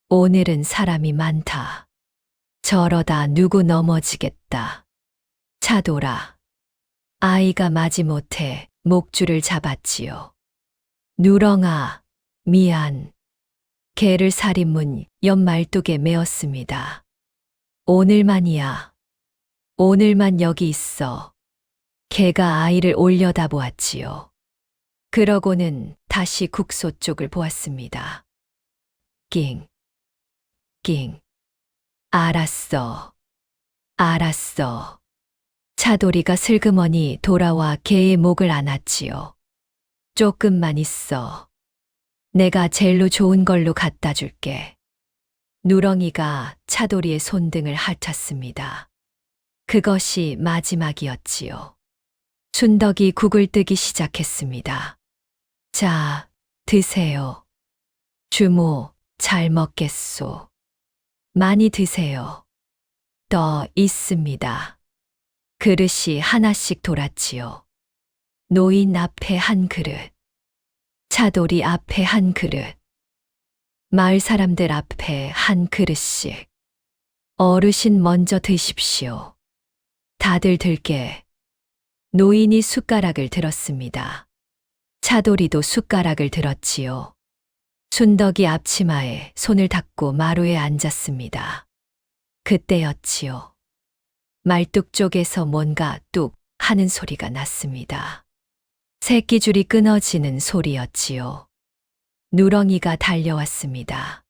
오늘은 사람이 많다. 저러다 누구 넘어지겠다. 차돌아. 아이가 마지못해 목줄을 잡았지요. 누렁아, 미안. 개를 살인문 옆 말뚝에 메었습니다. 오늘만이야. 오늘만 여기 있어. 개가 아이를 올려다 보았지요. 그러고는 다시 국소 쪽을 보았습니다. 낑, 낑. 알았어. 알았어. 차돌이가 슬그머니 돌아와 개의 목을 안았지요. 조금만 있어. 내가 젤로 좋은 걸로 갖다 줄게. 누렁이가 차돌이의 손등을 핥았습니다. 그것이 마지막이었지요. 순덕이 국을 뜨기 시작했습니다. 자, 드세요. 주모, 잘 먹겠소. 많이 드세요. 더 있습니다. 그릇이 하나씩 돌았지요. 노인 앞에 한 그릇. 차돌이 앞에 한 그릇. 마을 사람들 앞에 한 그릇씩. 어르신 먼저 드십시오. 다들 들게. 노인이 숟가락을 들었습니다. 차돌이도 숟가락을 들었지요. 순덕이 앞치마에 손을 닦고 마루에 앉았습니다. 그때였지요. 말뚝 쪽에서 뭔가 뚝 하는 소리가 났습니다. 새끼줄이 끊어지는 소리였지요. 누렁이가 달려왔습니다.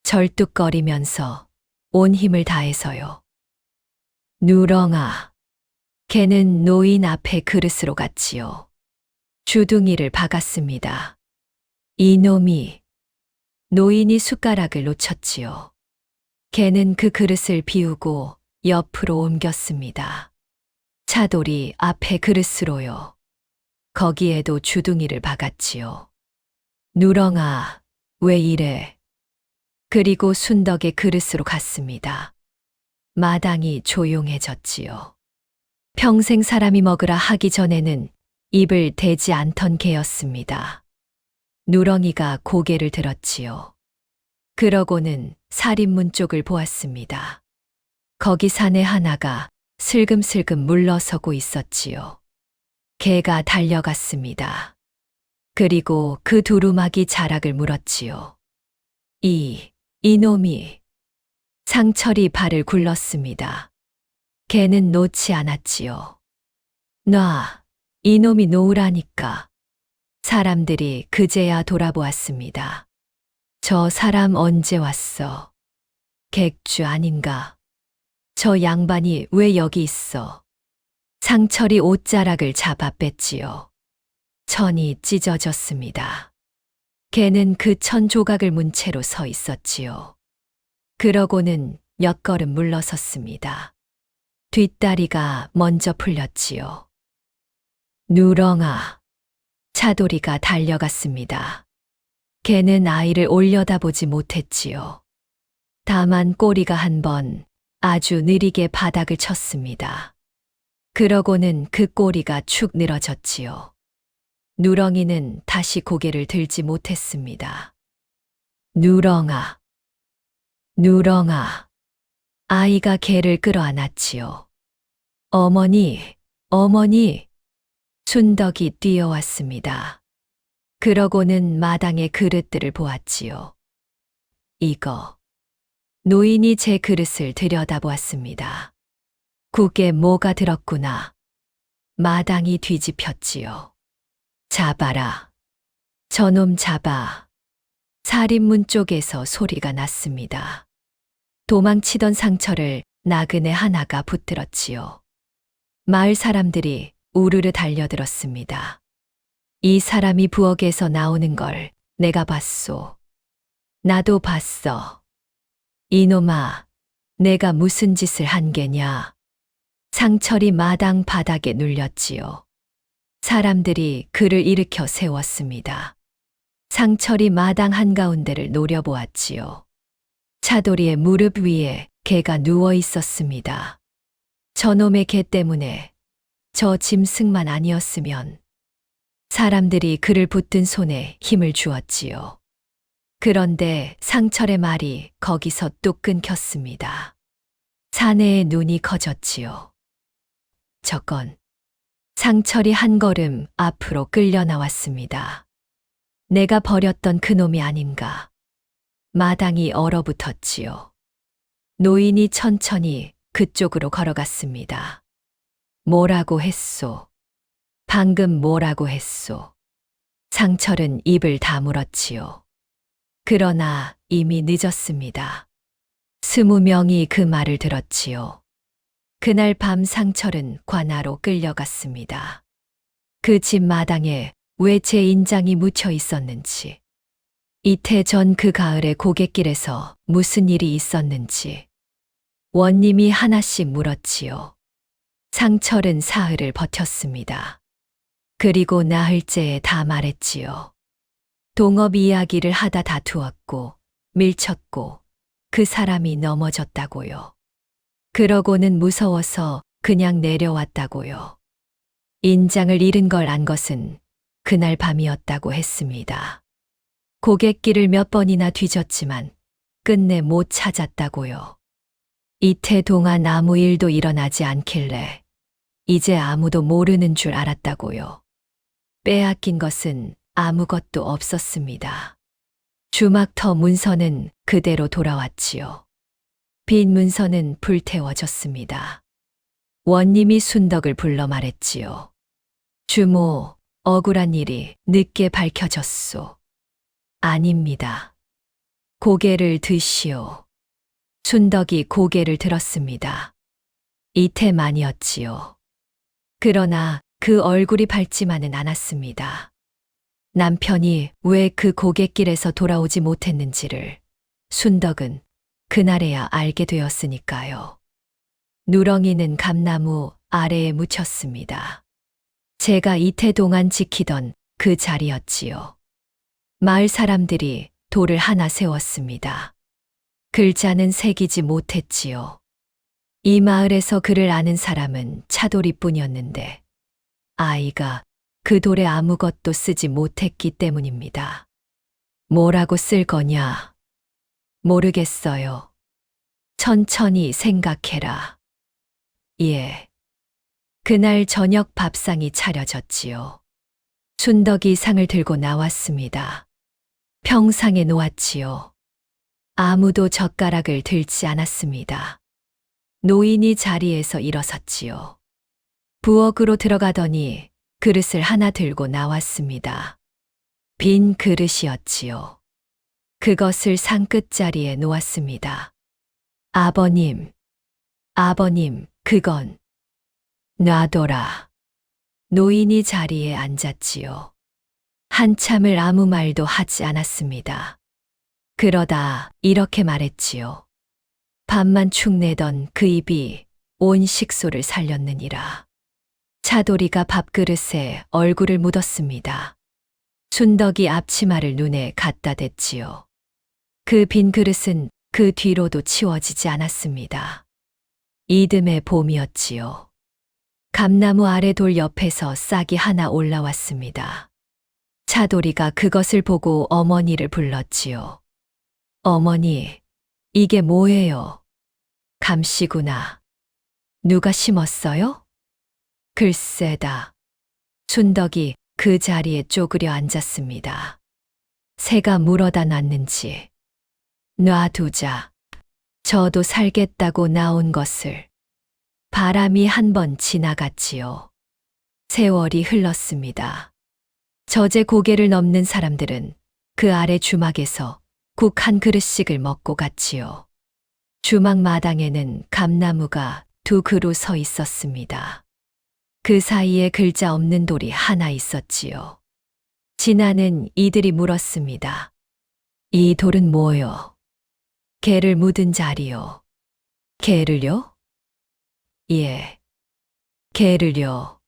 절뚝거리면서 온 힘을 다해서요. 누렁아. 개는 노인 앞에 그릇으로 갔지요. 주둥이를 박았습니다. 이놈이. 노인이 숟가락을 놓쳤지요. 개는 그 그릇을 비우고 옆으로 옮겼습니다. 차돌이 앞에 그릇으로요. 거기에도 주둥이를 박았지요. 누렁아, 왜 이래? 그리고 순덕의 그릇으로 갔습니다. 마당이 조용해졌지요. 평생 사람이 먹으라 하기 전에는 입을 대지 않던 개였습니다. 누렁이가 고개를 들었지요. 그러고는 살인문 쪽을 보았습니다. 거기 사내 하나가 슬금슬금 물러서고 있었지요. 개가 달려갔습니다. 그리고 그 두루마기 자락을 물었지요. 이놈이. 상철이 발을 굴렀습니다. 개는 놓지 않았지요. 이놈이 놓으라니까. 사람들이 그제야 돌아보았습니다. 저 사람 언제 왔어? 객주 아닌가? 저 양반이 왜 여기 있어? 상철이 옷자락을 잡아 뺐지요. 천이 찢어졌습니다. 개는 그 천 조각을 문 채로 서 있었지요. 그러고는 몇 걸음 물러섰습니다. 뒷다리가 먼저 풀렸지요. 누렁아. 차돌이가 달려갔습니다. 개는 아이를 올려다보지 못했지요. 다만 꼬리가 한 번 아주 느리게 바닥을 쳤습니다. 그러고는 그 꼬리가 축 늘어졌지요. 누렁이는 다시 고개를 들지 못했습니다. 누렁아. 누렁아. 아이가 개를 끌어안았지요. 어머니. 순덕이 뛰어왔습니다. 그러고는 마당의 그릇들을 보았지요. 이거. 노인이 제 그릇을 들여다보았습니다. 국에 뭐가 들었구나. 마당이 뒤집혔지요. 잡아라. 저놈 잡아. 살인문 쪽에서 소리가 났습니다. 도망치던 상철을 나그네 하나가 붙들었지요. 마을 사람들이 우르르 달려들었습니다. 이 사람이 부엌에서 나오는 걸 내가 봤소. 나도 봤어. 이놈아, 내가 무슨 짓을 한 게냐. 상철이 마당 바닥에 눌렸지요. 사람들이 그를 일으켜 세웠습니다. 상철이 마당 한가운데를 노려보았지요. 차돌이의 무릎 위에 개가 누워 있었습니다. 저놈의 개 때문에 저 짐승만 아니었으면. 사람들이 그를 붙든 손에 힘을 주었지요. 그런데 상철의 말이 거기서 뚝 끊겼습니다. 사내의 눈이 커졌지요. 저건. 상철이 한 걸음 앞으로 끌려 나왔습니다. 내가 버렸던 그놈이 아닌가. 마당이 얼어붙었지요. 노인이 천천히 그쪽으로 걸어갔습니다. 뭐라고 했소? 방금 뭐라고 했소? 상철은 입을 다물었지요. 그러나 이미 늦었습니다. 20명이 그 말을 들었지요. 그날 밤 상철은 관아로 끌려갔습니다. 그 집 마당에 왜 제 인장이 묻혀 있었는지, 이태 전 그 가을에 고갯길에서 무슨 일이 있었는지 원님이 하나씩 물었지요. 상철은 사흘을 버텼습니다. 그리고 나흘째에 다 말했지요. 동업 이야기를 하다 다투었고 밀쳤고 그 사람이 넘어졌다고요. 그러고는 무서워서 그냥 내려왔다고요. 인장을 잃은 걸 안 것은 그날 밤이었다고 했습니다. 고갯길을 몇 번이나 뒤졌지만 끝내 못 찾았다고요. 이태 동안 아무 일도 일어나지 않길래 이제 아무도 모르는 줄 알았다고요. 빼앗긴 것은 아무것도 없었습니다. 주막터 문서는 그대로 돌아왔지요. 빈 문서는 불태워졌습니다. 원님이 순덕을 불러 말했지요. 주모, 억울한 일이 늦게 밝혀졌소. 아닙니다. 고개를 드시오. 순덕이 고개를 들었습니다. 이태만이었지요. 그러나 그 얼굴이 밝지만은 않았습니다. 남편이 왜 그 고갯길에서 돌아오지 못했는지를 순덕은 그날에야 알게 되었으니까요. 누렁이는 감나무 아래에 묻혔습니다. 제가 이태 동안 지키던 그 자리였지요. 마을 사람들이 돌을 하나 세웠습니다. 글자는 새기지 못했지요. 이 마을에서 그를 아는 사람은 차돌이뿐이었는데 아이가 그 돌에 아무것도 쓰지 못했기 때문입니다. 뭐라고 쓸 거냐? 모르겠어요. 천천히 생각해라. 예. 그날 저녁 밥상이 차려졌지요. 순덕이 상을 들고 나왔습니다. 평상에 놓았지요. 아무도 젓가락을 들지 않았습니다. 노인이 자리에서 일어섰지요. 부엌으로 들어가더니 그릇을 하나 들고 나왔습니다. 빈 그릇이었지요. 그것을 상 끝자리에 놓았습니다. 아버님, 그건 놔둬라. 노인이 자리에 앉았지요. 한참을 아무 말도 하지 않았습니다. 그러다 이렇게 말했지요. 밥만 축 내던 그 입이 온 식소를 살렸느니라. 차돌이가 밥그릇에 얼굴을 묻었습니다. 순덕이 앞치마를 눈에 갖다 댔지요. 그 빈 그릇은 그 뒤로도 치워지지 않았습니다. 이듬해 봄이었지요. 감나무 아래 돌 옆에서 싹이 하나 올라왔습니다. 차돌이가 그것을 보고 어머니를 불렀지요. 어머니, 이게 뭐예요? 감씨구나. 누가 심었어요? 글쎄다. 순덕이 그 자리에 쪼그려 앉았습니다. 새가 물어다 놨는지. 놔두자. 저도 살겠다고 나온 것을. 바람이 한 번 지나갔지요. 세월이 흘렀습니다. 젖의 고개를 넘는 사람들은 그 아래 주막에서 국 한 그릇씩을 먹고 갔지요. 주막 마당에는 감나무가 두 그루 서 있었습니다. 그 사이에 글자 없는 돌이 하나 있었지요. 진아는 이들이 물었습니다. 이 돌은 뭐요? 개를 묻은 자리요. 개를요? 예, 개를요.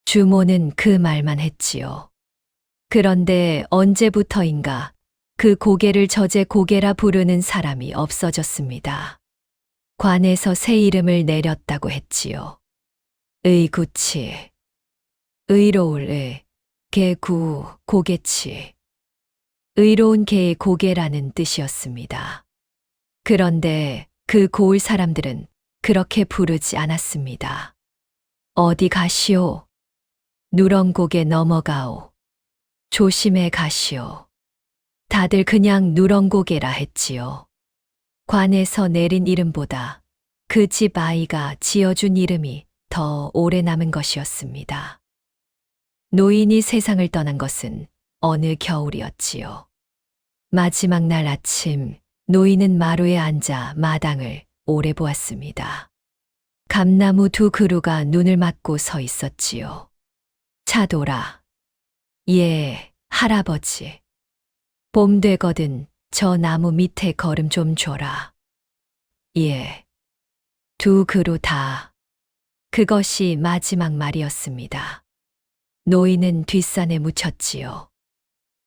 주모는 그 말만 했지요. 그런데 언제부터인가 그 고개를 젖의 고개라 부르는 사람이 없어졌습니다. 관에서 새 이름을 내렸다고 했지요. 의구치, 의로울 의, 개구, 고개치. 의로운 개의 고개라는 뜻이었습니다. 그런데 그 고을 사람들은 그렇게 부르지 않았습니다. 어디 가시오? 누렁곡에 넘어가오. 조심해 가시오. 다들 그냥 누렁고개라 했지요. 관에서 내린 이름보다 그 집 아이가 지어준 이름이 더 오래 남은 것이었습니다. 노인이 세상을 떠난 것은 어느 겨울이었지요. 마지막 날 아침, 노인은 마루에 앉아 마당을 오래 보았습니다. 감나무 두 그루가 눈을 맞고 서 있었지요. 차돌아. 예, 할아버지. 봄 되거든 저 나무 밑에 걸음 좀 줘라. 예. 두 그루 다. 그것이 마지막 말이었습니다. 노인은 뒷산에 묻혔지요.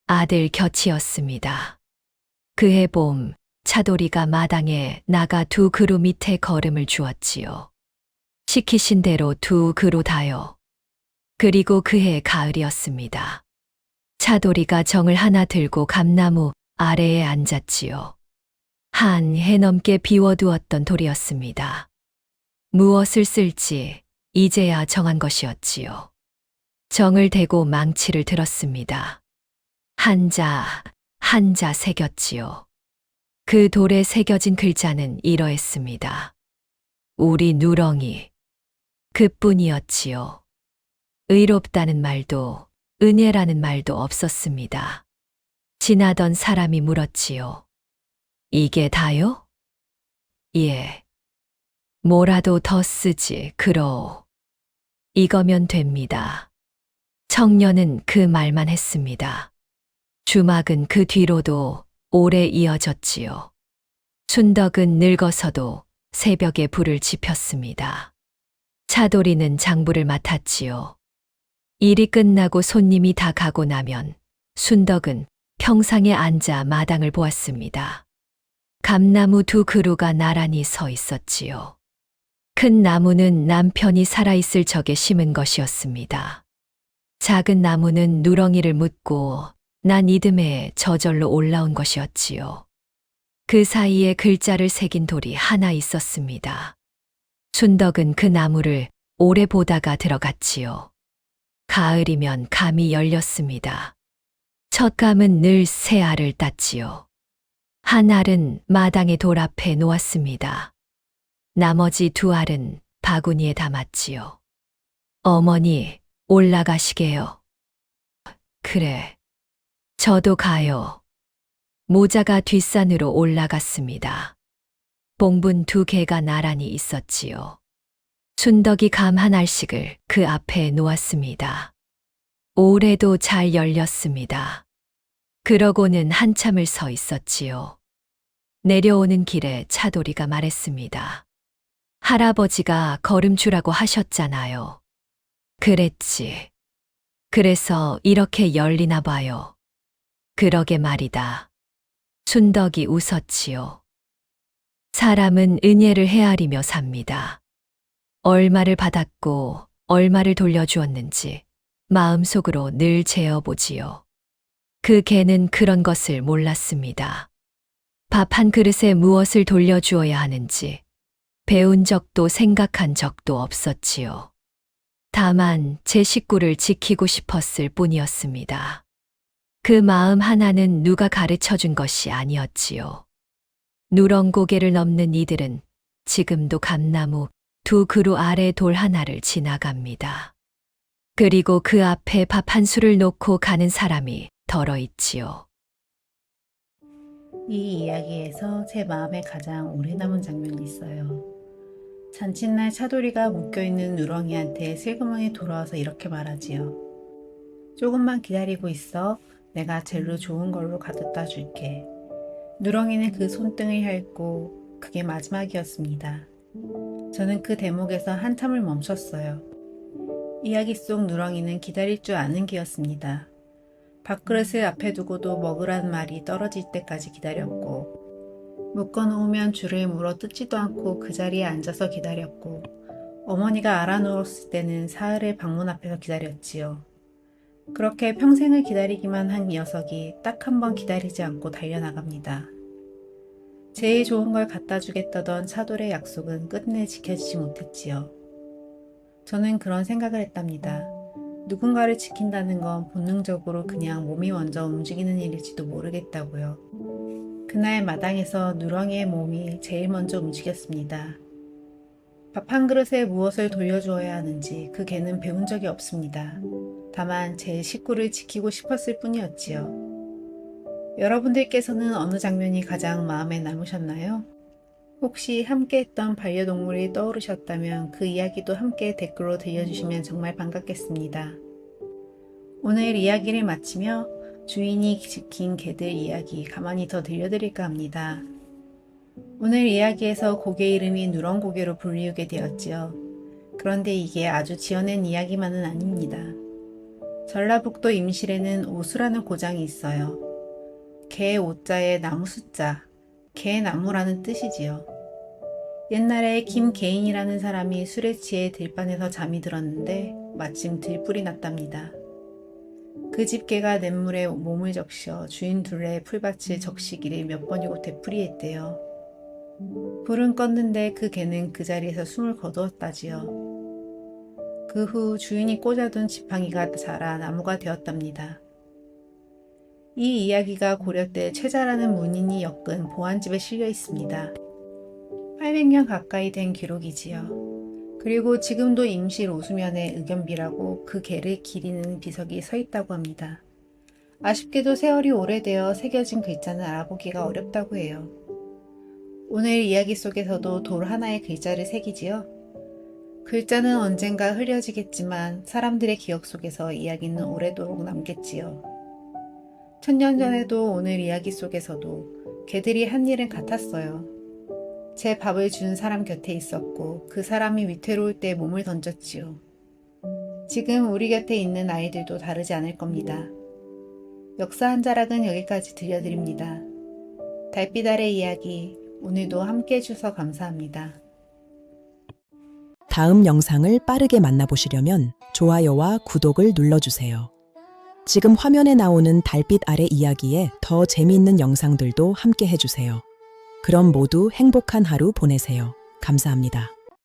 아들 곁이었습니다. 그해 봄 차돌이가 마당에 나가 두 그루 밑에 걸음을 주었지요. 시키신 대로 두 그루 다요. 그리고 그해 가을이었습니다. 차돌이가 정을 하나 들고 감나무 아래에 앉았지요. 한 해 넘게 비워두었던 돌이었습니다. 무엇을 쓸지 이제야 정한 것이었지요. 정을 대고 망치를 들었습니다. 한자 새겼지요. 그 돌에 새겨진 글자는 이러했습니다. 우리 누렁이. 그뿐이었지요. 의롭다는 말도 은혜라는 말도 없었습니다. 지나던 사람이 물었지요. 이게 다요? 예. 뭐라도 더 쓰지, 그러오. 이거면 됩니다. 청년은 그 말만 했습니다. 주막은 그 뒤로도 오래 이어졌지요. 순덕은 늙어서도 새벽에 불을 지폈습니다. 차돌이는 장부를 맡았지요. 일이 끝나고 손님이 다 가고 나면 순덕은 평상에 앉아 마당을 보았습니다. 감나무 두 그루가 나란히 서 있었지요. 큰 나무는 남편이 살아있을 적에 심은 것이었습니다. 작은 나무는 누렁이를 묻고 난 이듬해 저절로 올라온 것이었지요. 그 사이에 글자를 새긴 돌이 하나 있었습니다. 순덕은 그 나무를 오래 보다가 들어갔지요. 가을이면 감이 열렸습니다. 첫 감은 늘 새 알을 땄지요. 한 알은 마당의 돌 앞에 놓았습니다. 나머지 두 알은 바구니에 담았지요. 어머니, 올라가시게요. 그래. 저도 가요. 모자가 뒷산으로 올라갔습니다. 봉분 두 개가 나란히 있었지요. 순덕이 감 한 알씩을 그 앞에 놓았습니다. 올해도 잘 열렸습니다. 그러고는 한참을 서 있었지요. 내려오는 길에 차돌이가 말했습니다. 할아버지가 걸음주라고 하셨잖아요. 그랬지. 그래서 이렇게 열리나 봐요. 그러게 말이다. 순덕이 웃었지요. 사람은 은혜를 헤아리며 삽니다. 얼마를 받았고 얼마를 돌려주었는지 마음속으로 늘 재어보지요. 그 개는 그런 것을 몰랐습니다. 밥 한 그릇에 무엇을 돌려주어야 하는지 배운 적도 생각한 적도 없었지요. 다만 제 식구를 지키고 싶었을 뿐이었습니다. 그 마음 하나는 누가 가르쳐 준 것이 아니었지요. 누렁 고개를 넘는 이들은 지금도 감나무 두 그루 아래 돌 하나를 지나갑니다. 그리고 그 앞에 밥 한 술을 놓고 가는 사람이 덜어 있지요. 이 이야기에서 제 마음에 가장 오래 남은 장면이 있어요. 잔칫날 차돌이가 묶여있는 누렁이한테 슬그머니 돌아와서 이렇게 말하지요. 조금만 기다리고 있어. 내가 젤로 좋은 걸로 가져다 줄게. 누렁이는 그 손등을 핥고 그게 마지막이었습니다. 저는 그 대목에서 한참을 멈췄어요. 이야기 속 누렁이는 기다릴 줄 아는 개였습니다. 밥그릇을 앞에 두고도 먹으란 말이 떨어질 때까지 기다렸고, 묶어놓으면 줄을 물어 뜯지도 않고 그 자리에 앉아서 기다렸고, 어머니가 알아누웠을 때는 사흘을 방문 앞에서 기다렸지요. 그렇게 평생을 기다리기만 한 녀석이 딱 한 번 기다리지 않고 달려나갑니다. 제일 좋은 걸 갖다 주겠다던 차돌의 약속은 끝내 지켜지지 못했지요. 저는 그런 생각을 했답니다. 누군가를 지킨다는 건 본능적으로 그냥 몸이 먼저 움직이는 일일지도 모르겠다고요. 그날 마당에서 누렁이의 몸이 제일 먼저 움직였습니다. 밥 한 그릇에 무엇을 돌려주어야 하는지 그 개는 배운 적이 없습니다. 다만 제 식구를 지키고 싶었을 뿐이었지요. 여러분들께서는 어느 장면이 가장 마음에 남으셨나요? 혹시 함께했던 반려동물이 떠오르셨다면 그 이야기도 함께 댓글로 들려주시면 정말 반갑겠습니다. 오늘 이야기를 마치며 주인이 지킨 개들 이야기 가만히 더 들려드릴까 합니다. 오늘 이야기에서 고개 이름이 누렁고개로 불리우게 되었지요. 그런데 이게 아주 지어낸 이야기만은 아닙니다. 전라북도 임실에는 오수라는 고장이 있어요. 개 오자에 나무 숫자, 개나무라는 뜻이지요. 옛날에 김개인이라는 사람이 술에 취해 들판에서 잠이 들었는데 마침 들불이 났답니다. 그 집 개가 냇물에 몸을 적셔 주인 둘레 풀밭을 적시기를 몇 번이고 되풀이했대요. 불은 껐는데 그 개는 그 자리에서 숨을 거두었다지요. 그 후 주인이 꽂아둔 지팡이가 자라 나무가 되었답니다. 이 이야기가 고려 때 최자라는 문인이 엮은 보안집에 실려 있습니다. 800년 가까이 된 기록이지요. 그리고 지금도 임실 오수면에 의견비라고 그 개를 기리는 비석이 서 있다고 합니다. 아쉽게도 세월이 오래되어 새겨진 글자는 알아보기가 어렵다고 해요. 오늘 이야기 속에서도 돌 하나의 글자를 새기지요. 글자는 언젠가 흐려지겠지만 사람들의 기억 속에서 이야기는 오래도록 남겠지요. 1000년 전에도 오늘 이야기 속에서도 개들이 한 일은 같았어요. 제 밥을 준 사람 곁에 있었고 그 사람이 위태로울 때 몸을 던졌지요. 지금 우리 곁에 있는 아이들도 다르지 않을 겁니다. 역사 한 자락은 여기까지 들려드립니다. 달빛 아래 이야기, 오늘도 함께 해주셔서 감사합니다. 다음 영상을 빠르게 만나보시려면 좋아요와 구독을 눌러주세요. 지금 화면에 나오는 달빛 아래 이야기에 더 재미있는 영상들도 함께 해주세요. 그럼 모두 행복한 하루 보내세요. 감사합니다.